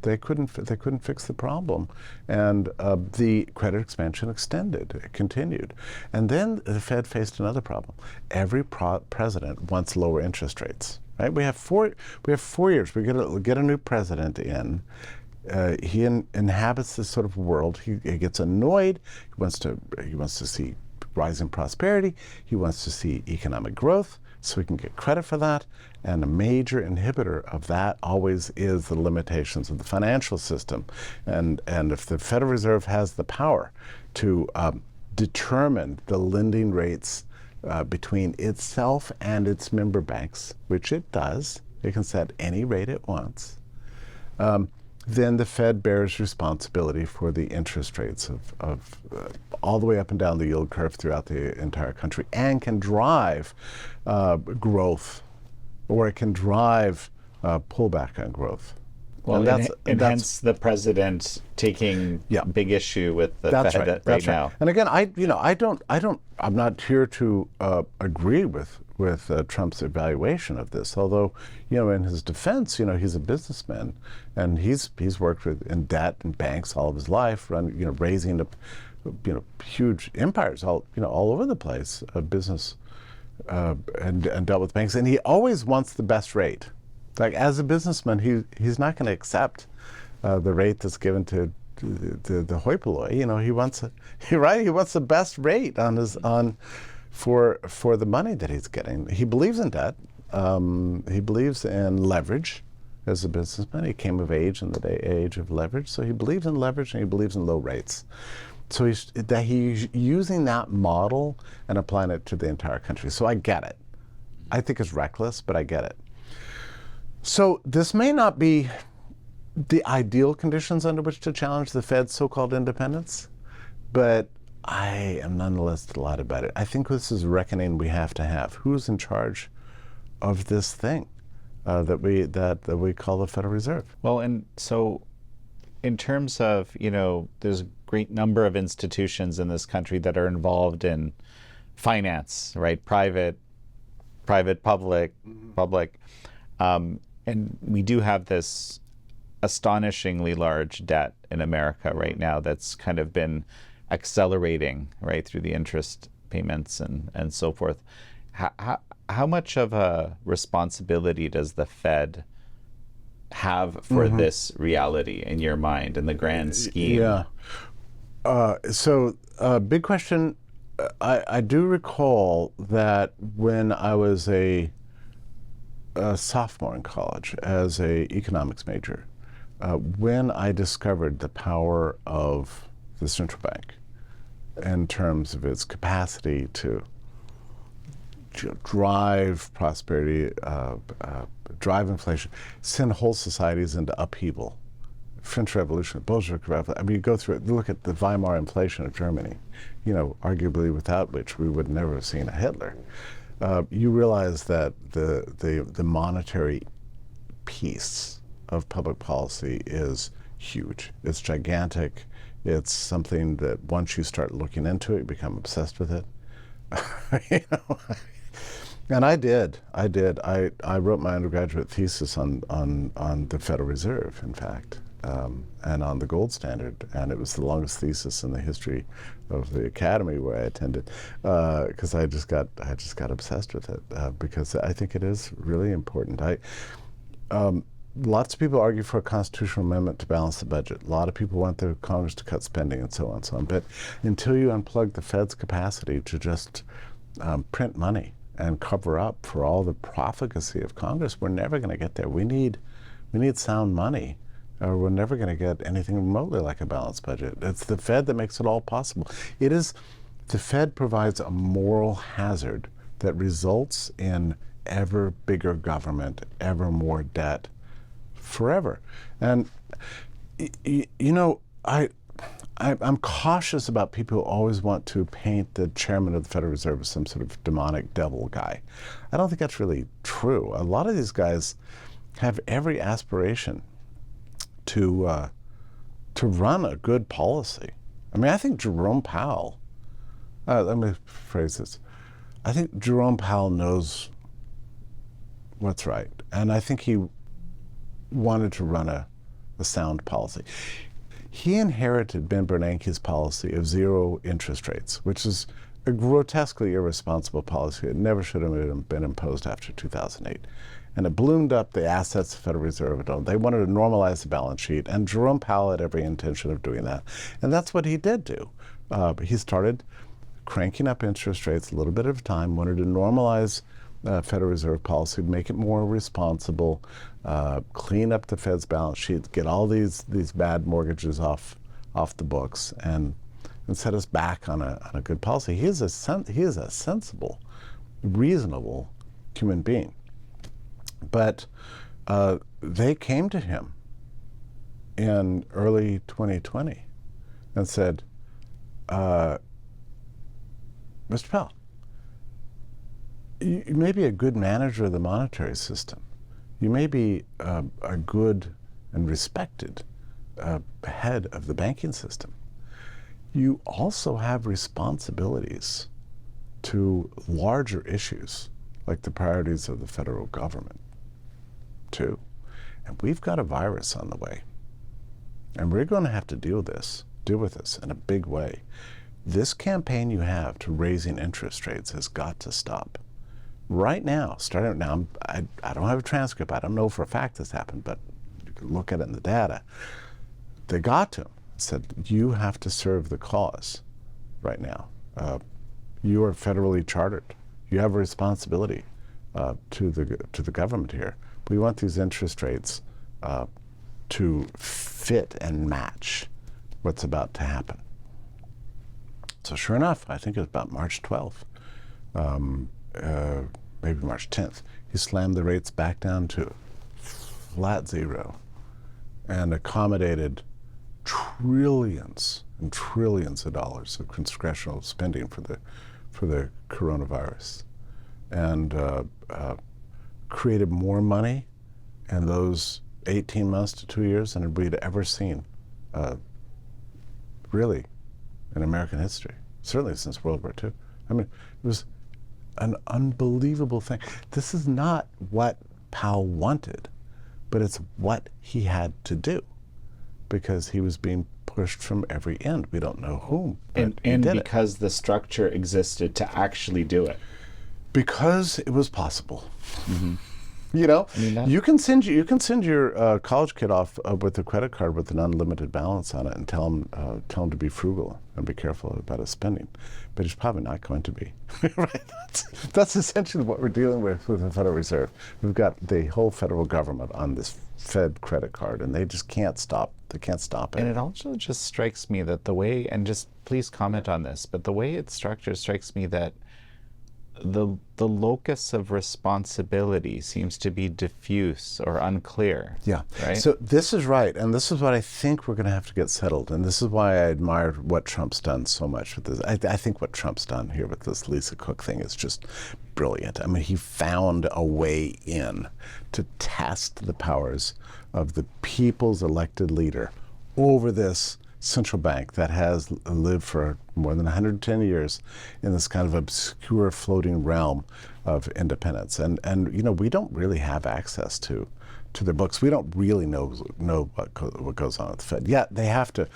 they couldn't fix the problem, and the credit expansion extended, it continued, and then the Fed faced another problem. Every president wants lower interest rates, right? We have 4 years. We get a new president in. He inhabits this sort of world. He gets annoyed. He wants to see rising prosperity. He wants to see economic growth so he can get credit for that. And a major inhibitor of that always is the limitations of the financial system. And if the Federal Reserve has the power to determine the lending rates between itself and its member banks, which it does, it can set any rate it wants, then the Fed bears responsibility for the interest rates of all the way up and down the yield curve throughout the entire country, and can drive growth, or it can drive pullback on growth. Well, and hence the president taking big issue with the Fed right now. And again, I'm not here to agree with Trump's evaluation of this. Although, in his defense, he's a businessman, and he's worked in debt and banks all of his life, raising huge empires all over the place, business, and dealt with banks, and he always wants the best rate. Like, as a businessman, he's not going to accept the rate that's given to the hoi polloi. He wants the best rate for the money that he's getting. He believes in debt. He believes in leverage as a businessman. He came of age in the age of leverage, so he believes in leverage and he believes in low rates. So he's using that model and applying it to the entire country. So I get it. I think it's reckless, but I get it. So this may not be the ideal conditions under which to challenge the Fed's so-called independence, but I am nonetheless delighted about it. I think this is a reckoning we have to have. Who's in charge of this thing that we call the Federal Reserve? Well, and so in terms of, there's a great number of institutions in this country that are involved in finance, right? Private, public. And we do have this astonishingly large debt in America right now that's kind of been accelerating, right, through the interest payments and so forth. How much of a responsibility does the Fed have for this reality in your mind, in the grand scheme? Yeah. So big question. I do recall that when I was a sophomore in college as a economics major, when I discovered the power of the central bank in terms of its capacity to drive prosperity, drive inflation, send whole societies into upheaval. French Revolution, Bolshevik Revolution. I mean, you go through it, look at the Weimar inflation of Germany, arguably without which we would never have seen a Hitler. You realize that the monetary piece of public policy is huge. It's gigantic. It's something that once you start looking into it, you become obsessed with it. And I did. I wrote my undergraduate thesis on the Federal Reserve, in fact, and on the gold standard. And it was the longest thesis in the history of the academy where I attended, because I just got obsessed with it, because I think it is really important. Lots of people argue for a constitutional amendment to balance the budget. A lot of people want the Congress to cut spending and so on and so on. But until you unplug the Fed's capacity to just print money and cover up for all the profligacy of Congress, we're never going to get there. We need sound money, or we're never going to get anything remotely like a balanced budget. It's the Fed that makes it all possible. The Fed provides a moral hazard that results in ever bigger government, ever more debt, forever. And I'm cautious about people who always want to paint the chairman of the Federal Reserve as some sort of demonic devil guy. I don't think that's really true. A lot of these guys have every aspiration to run a good policy. I mean, I think Jerome Powell, let me phrase this. I think Jerome Powell knows what's right. And I think he wanted to run a sound policy. He inherited Ben Bernanke's policy of zero interest rates, which is a grotesquely irresponsible policy. It never should have been imposed after 2008. And it ballooned up the assets of the Federal Reserve. They wanted to normalize the balance sheet, and Jerome Powell had every intention of doing that. And that's what he did do. He started cranking up interest rates a little bit at a time, wanted to normalize Federal Reserve policy, make it more responsible, clean up the Fed's balance sheet, get all these bad mortgages off the books, and set us back on a good policy. He is a sensible, reasonable human being. But they came to him in early 2020 and said, Mr. Powell, you may be a good manager of the monetary system. You may be a good and respected head of the banking system. You also have responsibilities to larger issues like the priorities of the federal government, too. And we've got a virus on the way. And we're going to have to deal with this in a big way. This campaign you have to raising interest rates has got to stop. Right now, starting now, I don't have a transcript. I don't know for a fact this happened, but you can look at it in the data. They got to him, said, you have to serve the cause right now. You are federally chartered. You have a responsibility to the government here. We want these interest rates to fit and match what's about to happen. So sure enough, I think it was about March 12th, maybe March 10th, he slammed the rates back down to flat zero and accommodated trillions and trillions of dollars of congressional spending for the coronavirus, and created more money in those 18 months to 2 years than we'd ever seen, really, in American history, certainly since World War II. I mean, it was an unbelievable thing. This is not what Powell wanted, but it's what he had to do because he was being pushed from every end. We don't know whom, but and he did because the structure existed to actually do it. Because it was possible. Mm-hmm. You know, I mean, you can send your college kid off with a credit card with an unlimited balance on it and tell him to be frugal and be careful about his spending, but he's probably not going to be. Right? That's essentially what we're dealing with the Federal Reserve. We've got the whole federal government on this Fed credit card, and they just can't stop. They can't stop it. And it also just strikes me that the way, and just please comment on this, but the way it's structured strikes me that the locus of responsibility seems to be diffuse or unclear. Yeah. Right? So this is right, and this is what I think we're going to have to get settled, and this is why I admire what Trump's done so much with this. I think what Trump's done here with this Lisa Cook thing is just brilliant. I mean, he found a way in to test the powers of the people's elected leader over this central bank that has lived for more than 110 years in this kind of obscure floating realm of independence. And you know, we don't really have access to their books. We don't really know what goes on at the Fed. Yet they have to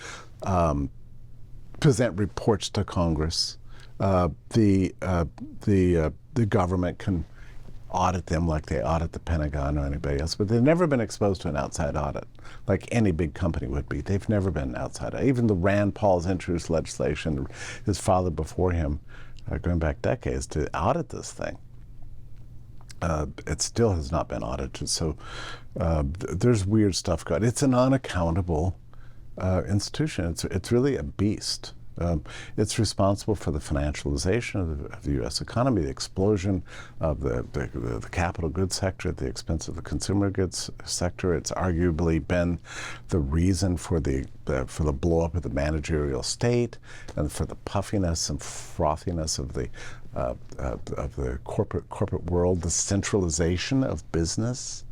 present reports to Congress. The government can audit them like they audit the Pentagon or anybody else, but they've never been exposed to an outside audit like any big company would be. They've never been outside. Even the Rand Paul's introduced legislation, his father before him, going back decades, to audit this thing. It still has not been audited. So there's weird stuff going on. It's an unaccountable institution. It's really a beast. It's responsible for the financialization of the U.S. economy, the explosion of the capital goods sector at the expense of the consumer goods sector. It's arguably been the reason for the blow up of the managerial state and for the puffiness and frothiness of the corporate world, the centralization of business.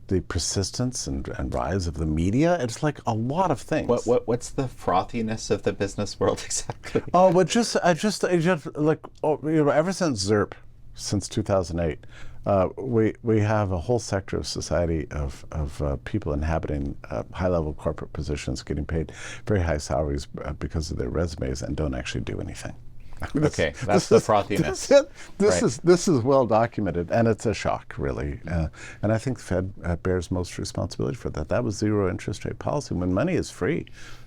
The persistence and rise of the media. It's like a lot of things. What's the frothiness of the business world exactly? Oh, but I just like, you know, ever since ZERP, since 2008, we have a whole sector of society of people inhabiting high-level corporate positions, getting paid very high salaries because of their resumes and don't actually do anything. Okay, that's the frothiness. This is well documented, and it's a shock, really. And I think the Fed bears most responsibility for that. That was zero interest rate policy. When money is free,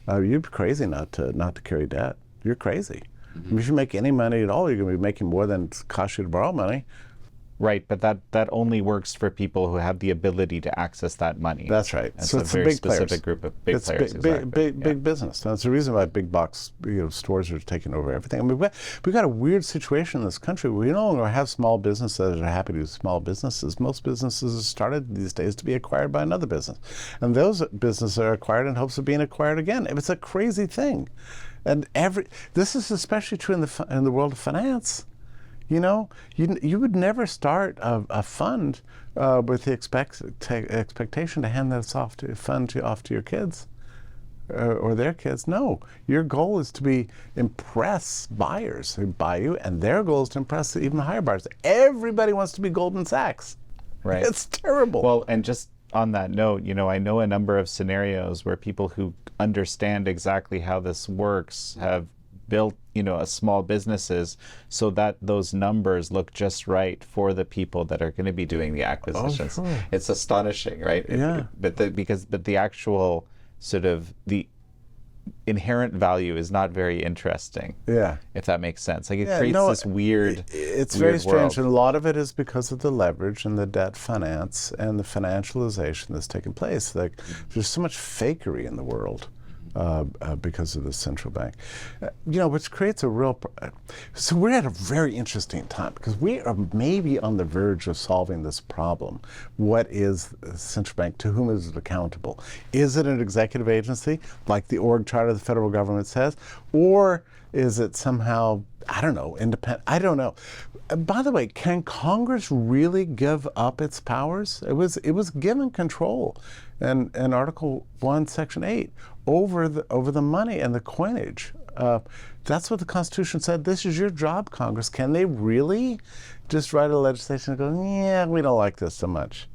you're crazy not to carry debt. You're crazy. If you make any money at all, you're going to be making more than it costs you to borrow money. Right, but that only works for people who have the ability to access that money. That's right. It's so a it's very big specific players. group of big It's players. big business. That's the reason why big box stores are taking over everything. I mean, we've got a weird situation in this country where we no longer have small businesses that are happy to do small businesses. Most businesses are started these days to be acquired by another business. And those businesses are acquired in hopes of being acquired again. It's a crazy thing. And this is especially true in the world of finance. You would never start a fund with the expectation to hand this off to your kids or their kids. No, your goal is to impress buyers who buy you, and their goal is to impress even higher buyers. Everybody wants to be Goldman Sachs. Right. It's terrible. Well, and just on that note, I know a number of scenarios where people who understand exactly how this works have built, small businesses so that those numbers look just right for the people that are going to be doing the acquisitions. Oh, sure. It's astonishing, right? Yeah. But the actual sort of the inherent value is not very interesting. Yeah. If that makes sense. Like it creates this weird. It's weird very strange, world. and a lot of it is because of the leverage and the debt finance and the financialization that's taken place. Like there's so much fakery in the world. Because of the central bank, which creates a real. So we're at a very interesting time because we are maybe on the verge of solving this problem. What is the central bank? To whom is it accountable? Is it an executive agency like the org chart of the federal government says, or is it somehow, I don't know, independent? I don't know. By the way, can Congress really give up its powers? It was given control in Article 1, Section 8 over the money and the coinage. That's what the Constitution said. This is your job, Congress. Can they really just write a legislation and go, yeah, we don't like this so much,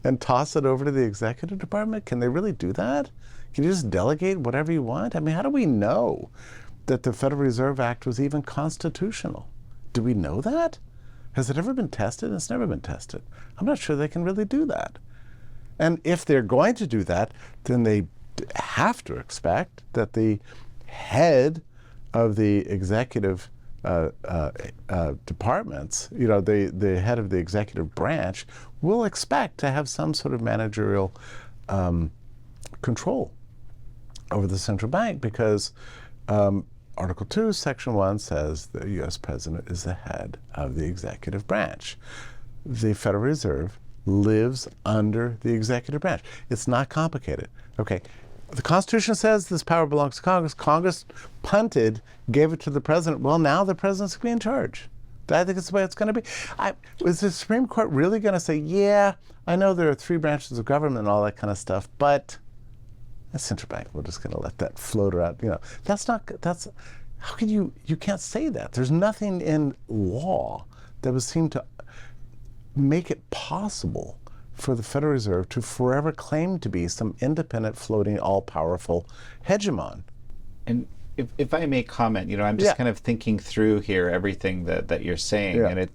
and toss it over to the executive department? Can they really do that? Can you just delegate whatever you want? I mean, how do we know that the Federal Reserve Act was even constitutional? Do we know that? Has it ever been tested? It's never been tested. I'm not sure they can really do that. And if they're going to do that, then they have to expect that the head of the executive departments, the head of the executive branch, will expect to have some sort of managerial control over the central bank because Article 2, Section 1 says the U.S. President is the head of the executive branch. The Federal Reserve lives under the executive branch. It's not complicated. Okay, the Constitution says this power belongs to Congress. Congress punted, gave it to the President. Well, now the President's going to be in charge. I think it's the way it's going to be. Is the Supreme Court really going to say, yeah, I know there are 3 branches of government and all that kind of stuff, but the central bank, we're just going to let that float around. How can you can't say that. There's nothing in law that would seem to make it possible for the Federal Reserve to forever claim to be some independent, floating, all-powerful hegemon. And if I may comment, I'm just kind of thinking through here everything that you're saying, and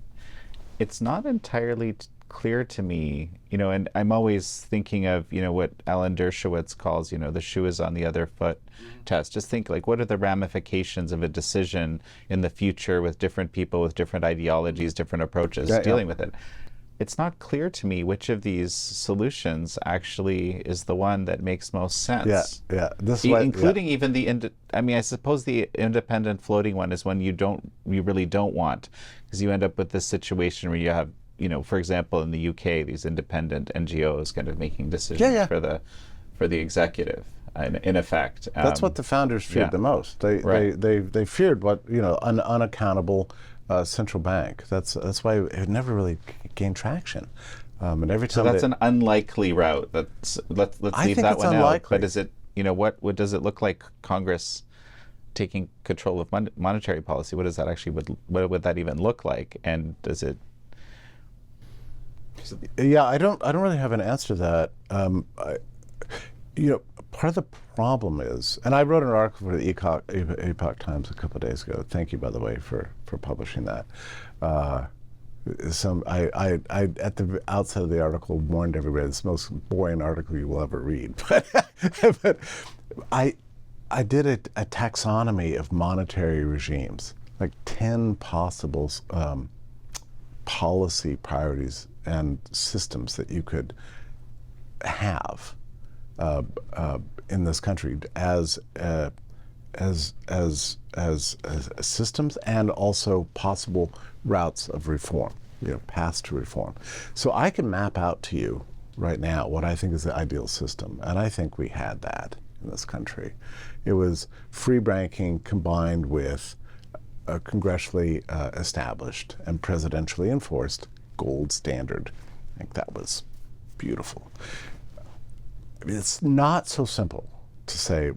it's not entirely clear to me, and I'm always thinking of, what Alan Dershowitz calls, the shoe is on the other foot test. Just think, what are the ramifications of a decision in the future with different people, with different ideologies, different approaches dealing with it? It's not clear to me which of these solutions actually is the one that makes most sense. Including even the, I suppose the independent floating one is one you really don't want, because you end up with this situation where you have, for example, in the UK, these independent NGOs kind of making decisions for the executive, in effect. That's what the founders feared the most. They feared what an unaccountable central bank. That's why it never really gained traction. And every time so that's an unlikely route. Let's leave that one out. But is it what does it look like? Congress taking control of monetary policy. What does that actually what would that even look like? And does it? Yeah, I don't really have an answer to that. Part of the problem is, and I wrote an article for the Epoch Times a couple of days ago. Thank you, by the way, for publishing that. I at the outset of the article warned everybody it's the most boring article you will ever read. But I I did a taxonomy of monetary regimes, like 10 possible policy priorities and systems that you could have in this country as systems, and also possible routes of reform, paths to reform. So I can map out to you right now what I think is the ideal system, and I think we had that in this country. It was free banking combined with a congressionally established and presidentially enforced gold standard. I think that was beautiful. I mean, it's not so simple to say,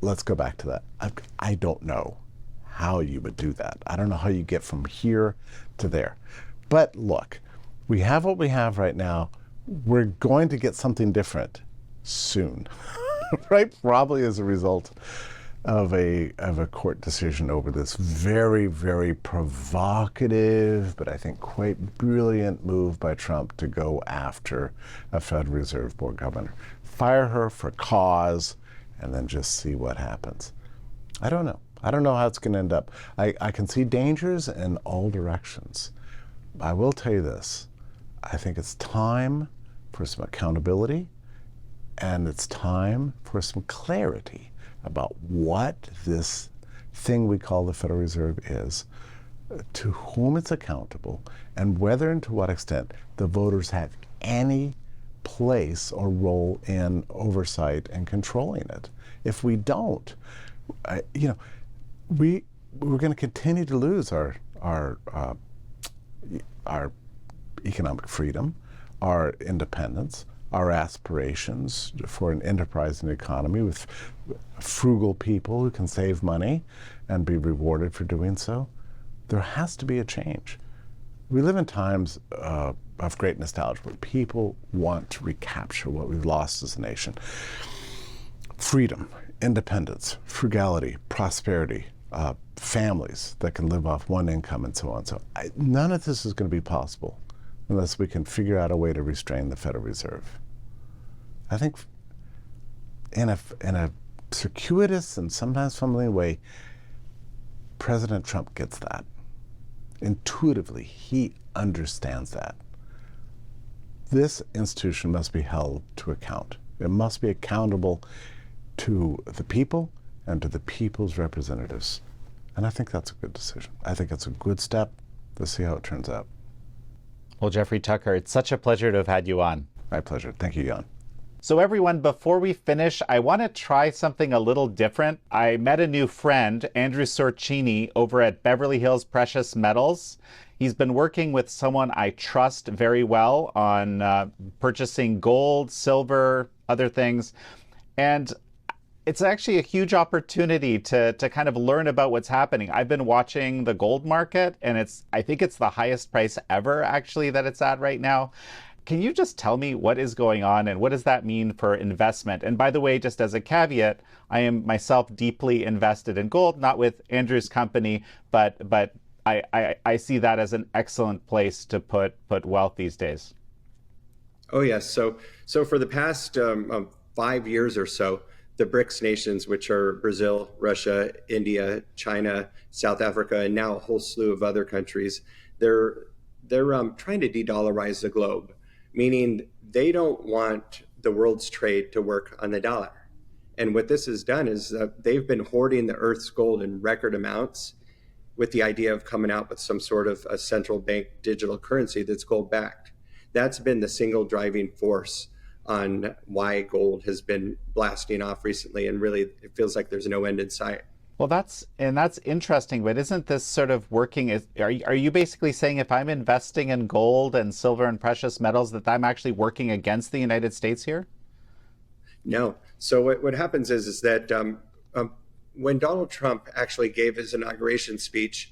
let's go back to that. I don't know how you would do that. I don't know how you get from here to there. But look, we have what we have right now. We're going to get something different soon, right? Probably as a result of a court decision over this very, very provocative, but I think quite brilliant move by Trump to go after a Federal Reserve Board governor. Fire her for cause, and then just see what happens. I don't know. I don't know how it's going to end up. I can see dangers in all directions. I will tell you this. I think it's time for some accountability, and it's time for some clarity about what this thing we call the Federal Reserve is, to whom it's accountable, and whether and to what extent the voters have any place or role in oversight and controlling it. If we don't, we're going to continue to lose our economic freedom, our independence, our aspirations for an enterprising economy with frugal people who can save money and be rewarded for doing so. There has to be a change. We live in times of great nostalgia where people want to recapture what we've lost as a nation. Freedom, independence, frugality, prosperity, families that can live off one income, and so on. So none of this is going to be possible unless we can figure out a way to restrain the Federal Reserve. I think in a circuitous and sometimes fumbling way, President Trump gets that. Intuitively, he understands that. This institution must be held to account. It must be accountable to the people and to the people's representatives. And I think that's a good decision. I think it's a good step. Let's see how it turns out. Well, Jeffrey Tucker, it's such a pleasure to have had you on. My pleasure. Thank you, Jan. So everyone, before we finish, I want to try something a little different. I met a new friend, Andrew Sorcini, over at Beverly Hills Precious Metals. He's been working with someone I trust very well on purchasing gold, silver, other things. And it's actually a huge opportunity to kind of learn about what's happening. I've been watching the gold market, and I think it's the highest price ever, actually, that it's at right now. Can you just tell me what is going on and what does that mean for investment? And by the way, just as a caveat, I am myself deeply invested in gold, not with Andrew's company, but I see that as an excellent place to put wealth these days. Oh, yes. So for the past 5 years or so, the BRICS nations, which are Brazil, Russia, India, China, South Africa, and now a whole slew of other countries, they're trying to de-dollarize the globe, meaning they don't want the world's trade to work on the dollar. And what this has done is they've been hoarding the Earth's gold in record amounts with the idea of coming out with some sort of a central bank digital currency that's gold backed. That's been the single driving force on why gold has been blasting off recently. And really, it feels like there's no end in sight. Well, that's interesting, but isn't this sort of working? Are you basically saying if I'm investing in gold and silver and precious metals that I'm actually working against the United States here? No. So what happens is that when Donald Trump actually gave his inauguration speech,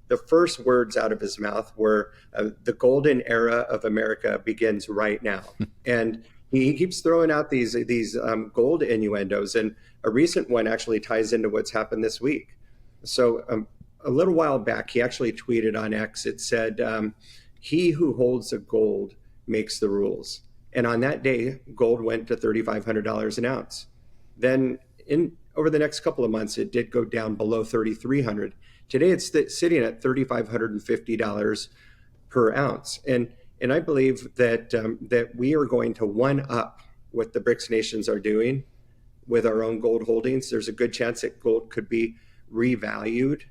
the first words out of his mouth were, the golden era of America begins right now. And he keeps throwing out these gold innuendos, and a recent one actually ties into what's happened this week. So a little while back, he actually tweeted on X. It said, "He who holds the gold makes the rules." And on that day, gold went to $3,500 an ounce. Then over the next couple of months, it did go down below 3,300. Today, it's sitting at $3,550 per ounce. And I believe that that we are going to one up what the BRICS nations are doing with our own gold holdings. There's a good chance that gold could be revalued,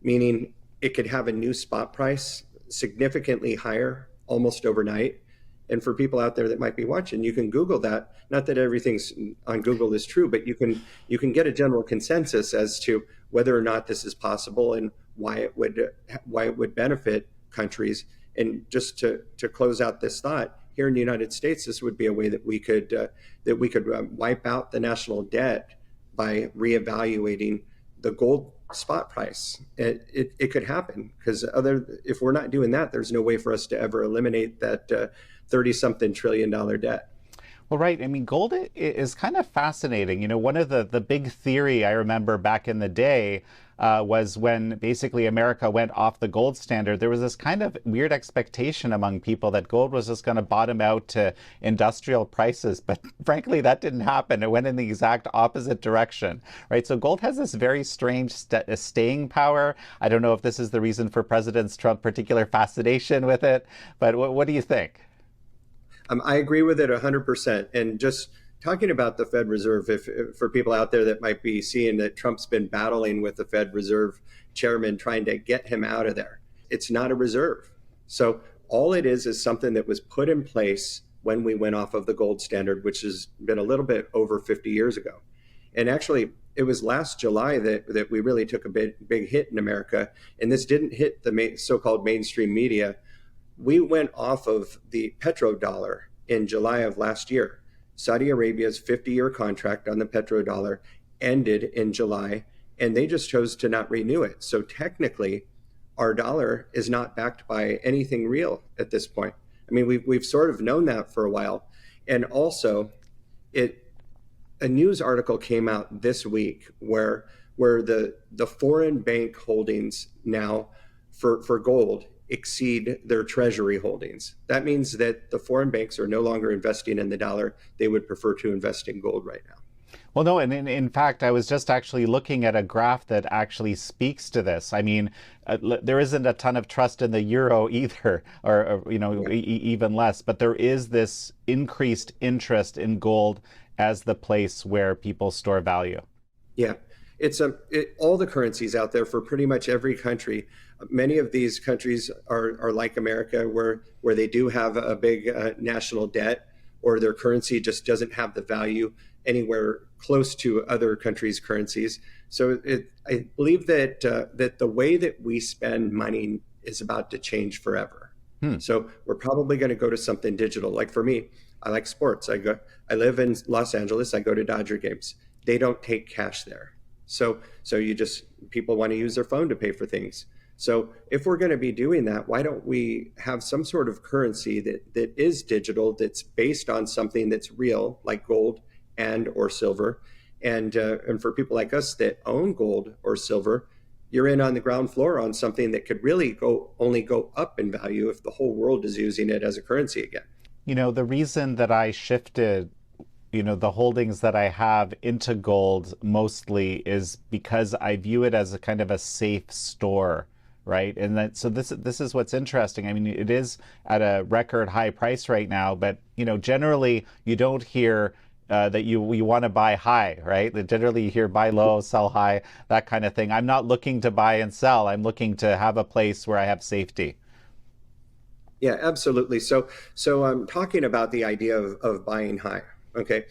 meaning it could have a new spot price significantly higher almost overnight. And for people out there that might be watching, you can Google that. Not that everything's on Google is true, but you can get a general consensus as to whether or not this is possible and why it would benefit countries. And just to close out this thought, here in the United States, this would be a way that we could wipe out the national debt by reevaluating the gold spot price. It could happen because if we're not doing that, there's no way for us to ever eliminate that 30-something trillion dollar debt. Well, right. I mean, gold is kind of fascinating. You know, one of the big theory I remember back in the day was when basically America went off the gold standard, there was this kind of weird expectation among people that gold was just going to bottom out to industrial prices. But frankly, that didn't happen. It went in the exact opposite direction, right? So gold has this very strange staying power. I don't know if this is the reason for President Trump's particular fascination with it, but what do you think? I agree with it 100%. And just talking about the Fed Reserve, if for people out there that might be seeing that Trump's been battling with the Fed Reserve chairman trying to get him out of there, it's not a reserve. So all it is something that was put in place when we went off of the gold standard, which has been a little bit over 50 years ago. And actually, it was last July that we really took a big hit in America. And this didn't hit the so-called mainstream media. We went off of the petrodollar in July of last year. Saudi Arabia's 50-year contract on the petrodollar ended in July, and they just chose to not renew it. So technically, our dollar is not backed by anything real at this point. I mean, we've sort of known that for a while. And also, a news article came out this week where the foreign bank holdings now for gold exceed their treasury holdings. That means that the foreign banks are no longer investing in the dollar. They would prefer to invest in gold right now. Well, no, and in fact, I was just actually looking at a graph that actually speaks to this. I mean, there isn't a ton of trust in the euro either, or even less, but there is this increased interest in gold as the place where people store value. Yeah, it's all the currencies out there for pretty much every country. Many of these countries are like America, where they do have a big national debt, or their currency just doesn't have the value anywhere close to other countries' currencies. So I believe that the way that we spend money is about to change forever. So we're probably going to go to something digital. Like for me, I like sports. I live in Los Angeles. I go to Dodger games. They don't take cash there. So people want to use their phone to pay for things. So if we're going to be doing that, why don't we have some sort of currency that is digital, that's based on something that's real, like gold and or silver. And for people like us that own gold or silver, you're in on the ground floor on something that could really only go up in value if the whole world is using it as a currency again. You know, the reason that I shifted the holdings that I have into gold mostly is because I view it as a kind of a safe store, right? And so this is what's interesting. I mean, it is at a record high price right now, but generally you don't hear that you want to buy high, right? Generally you hear buy low, sell high, that kind of thing. I'm not looking to buy and sell. I'm looking to have a place where I have safety. Yeah, absolutely. So I'm talking about the idea of buying high. Okay.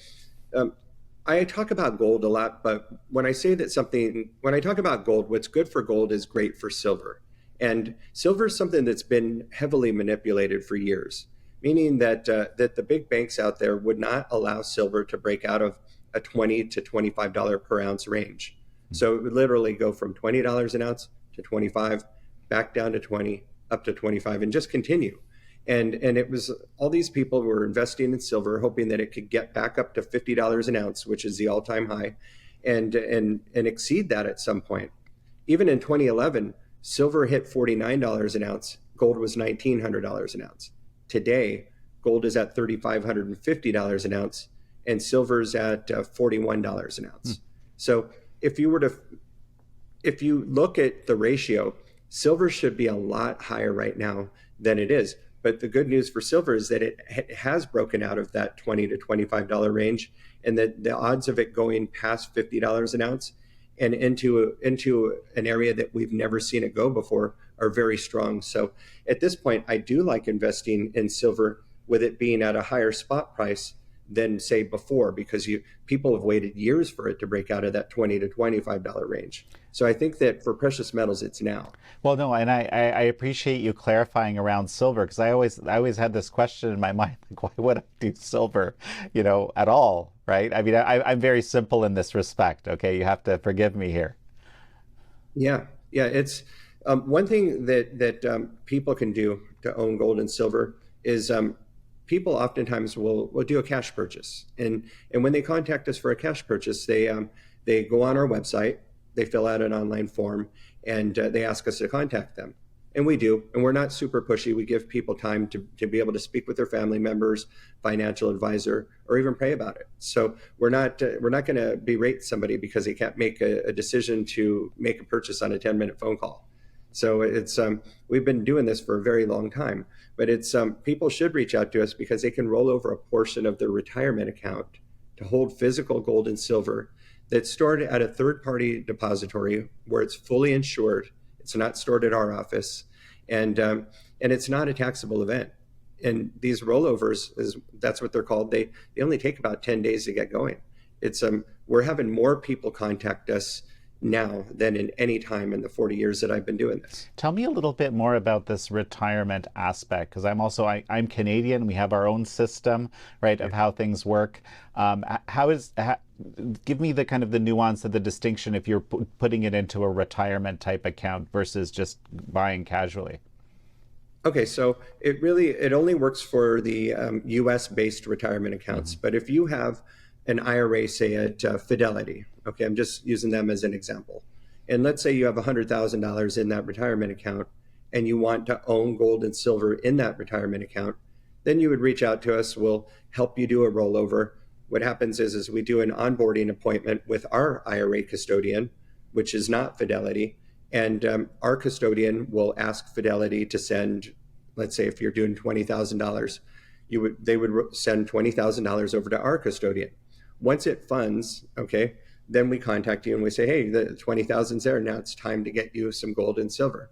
I talk about gold a lot, but when I talk about gold, what's good for gold is great for silver. And silver is something that's been heavily manipulated for years, meaning that the big banks out there would not allow silver to break out of a $20 to $25 per ounce range. So it would literally go from $20 an ounce to 25, back down to 20, up to 25, and just continue. And it was all these people who were investing in silver, hoping that it could get back up to $50 an ounce, which is the all-time high, and exceed that at some point. Even in 2011, silver hit $49 an ounce. Gold was $1,900 an ounce. Today, gold is at $3,550 an ounce, and silver's at $41 an ounce. So if you look at the ratio, silver should be a lot higher right now than it is. But the good news for silver is that it has broken out of that $20 to $25 range, and that the odds of it going past $50 an ounce and into an area that we've never seen it go before are very strong. So at this point, I do like investing in silver with it being at a higher spot price than say before, because people have waited years for it to break out of that $20 to $25 range. So I think that for precious metals, it's now. Well, no, and I appreciate you clarifying around silver, because I always had this question in my mind, like, why would I do silver, at all, right? I mean, I'm very simple in this respect. Okay, you have to forgive me here. Yeah, it's one thing that people can do to own gold and silver is people oftentimes will do a cash purchase, and when they contact us for a cash purchase, they go on our website, they fill out an online form, and they ask us to contact them, and we do, and we're not super pushy. We give people time to be able to speak with their family members, financial advisor, or even pray about it. So we're not going to berate somebody because they can't make a decision to make a purchase on a 10-minute phone call. So it's we've been doing this for a very long time, but it's people should reach out to us because they can roll over a portion of their retirement account to hold physical gold and silver that's stored at a third-party depository where it's fully insured. It's not stored at our office, and it's not a taxable event. And these rollovers, that's what they're called. They only take about 10 days to get going. It's we're having more people contact us now than in any time in the 40 years that I've been doing this. Tell me a little bit more about this retirement aspect, because I'm Canadian. We have our own system, right, of how things work. Give me the kind of the nuance of the distinction if you're putting it into a retirement type account versus just buying casually. Okay, so it only works for the U.S. based retirement accounts. Mm-hmm. But if you have an IRA, say at Fidelity, okay, I'm just using them as an example, and let's say you have $100,000 in that retirement account, and you want to own gold and silver in that retirement account, then you would reach out to us. We'll help you do a rollover. What happens is we do an onboarding appointment with our IRA custodian, which is not Fidelity. And our custodian will ask Fidelity to send, let's say if you're doing $20,000, they would send $20,000 over to our custodian. Once it funds, okay, then we contact you and we say, hey, the 20,000's there. Now it's time to get you some gold and silver.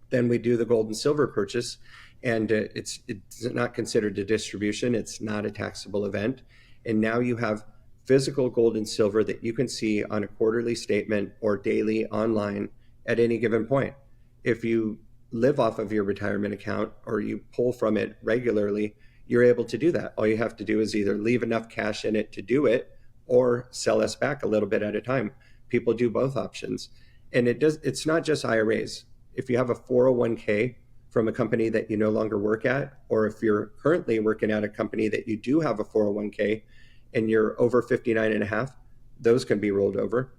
Then we do the gold and silver purchase, and it's not considered a distribution. It's not a taxable event. And now you have physical gold and silver that you can see on a quarterly statement or daily online at any given point. If you live off of your retirement account or you pull from it regularly, you're able to do that. All you have to do is either leave enough cash in it to do it or sell us back a little bit at a time. People do both options. And it's not just IRAs. If you have a 401k from a company that you no longer work at, or if you're currently working at a company that you do have a 401k and you're over 59 and a half, those can be rolled over.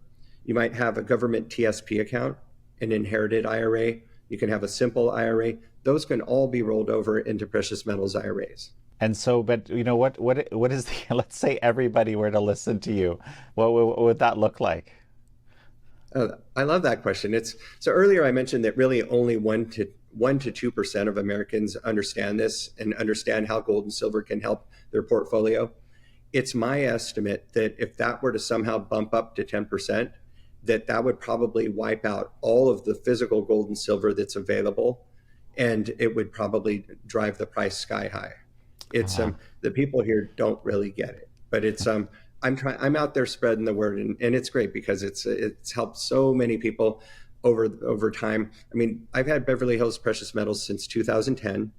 You might have a government TSP account, an inherited IRA. You can have a simple IRA. Those can all be rolled over into precious metals IRAs. And so, but what is the, let's say everybody were to listen to you, what would that look like? I love that question. So earlier I mentioned that really only 1 to 2% of Americans understand this and understand how gold and silver can help their portfolio. It's my estimate that if that were to somehow bump up to 10%, that would probably wipe out all of the physical gold and silver that's available, and it would probably drive the price sky high. It's the people here don't really get it, but it's I'm out there spreading the word, and it's great because it's helped so many people over time. I mean, I've had Beverly Hills Precious Metals since 2010,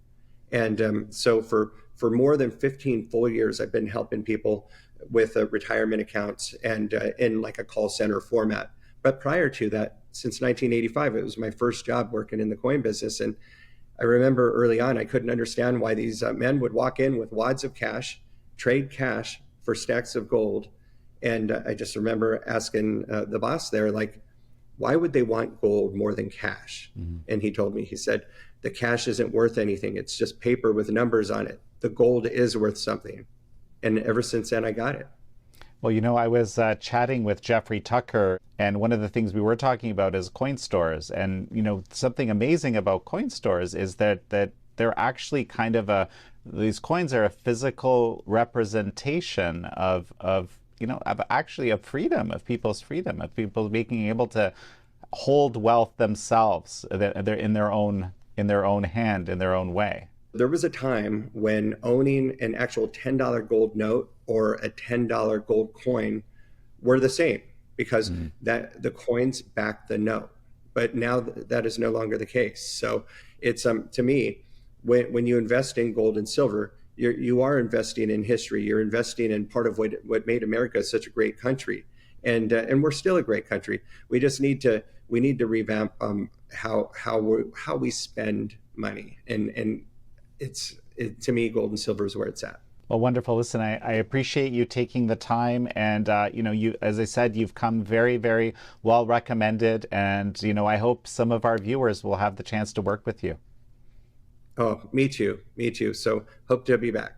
and so for more than 15 full years, I've been helping people with retirement accounts and in like a call center format. But prior to that, since 1985, it was my first job working in the coin business, and I remember early on, I couldn't understand why these men would walk in with wads of cash, trade cash for stacks of gold. And I just remember asking the boss there, like, why would they want gold more than cash? Mm-hmm. And he told me, he said, the cash isn't worth anything. It's just paper with numbers on it. The gold is worth something. And ever since then, I got it. Well, I was chatting with Jeffrey Tucker, and one of the things we were talking about is coin stores. And, something amazing about coin stores is that they're actually kind of these coins are a physical representation of actually of freedom, of people's freedom, of people being able to hold wealth themselves. They're in their own hand, in their own way. There was a time when owning an actual $10 gold note or a $10 gold coin were the same, because that the coins back the note. But now that is no longer the case. So it's to me, when you invest in gold and silver, you are investing in history. You're investing in part of what made America such a great country, and we're still a great country. We just need to revamp how we spend money, and to me, gold and silver is where it's at. Well, wonderful. Listen, I appreciate you taking the time, and as I said, you've come very, very well recommended, and I hope some of our viewers will have the chance to work with you. Oh, me too. So hope to be back.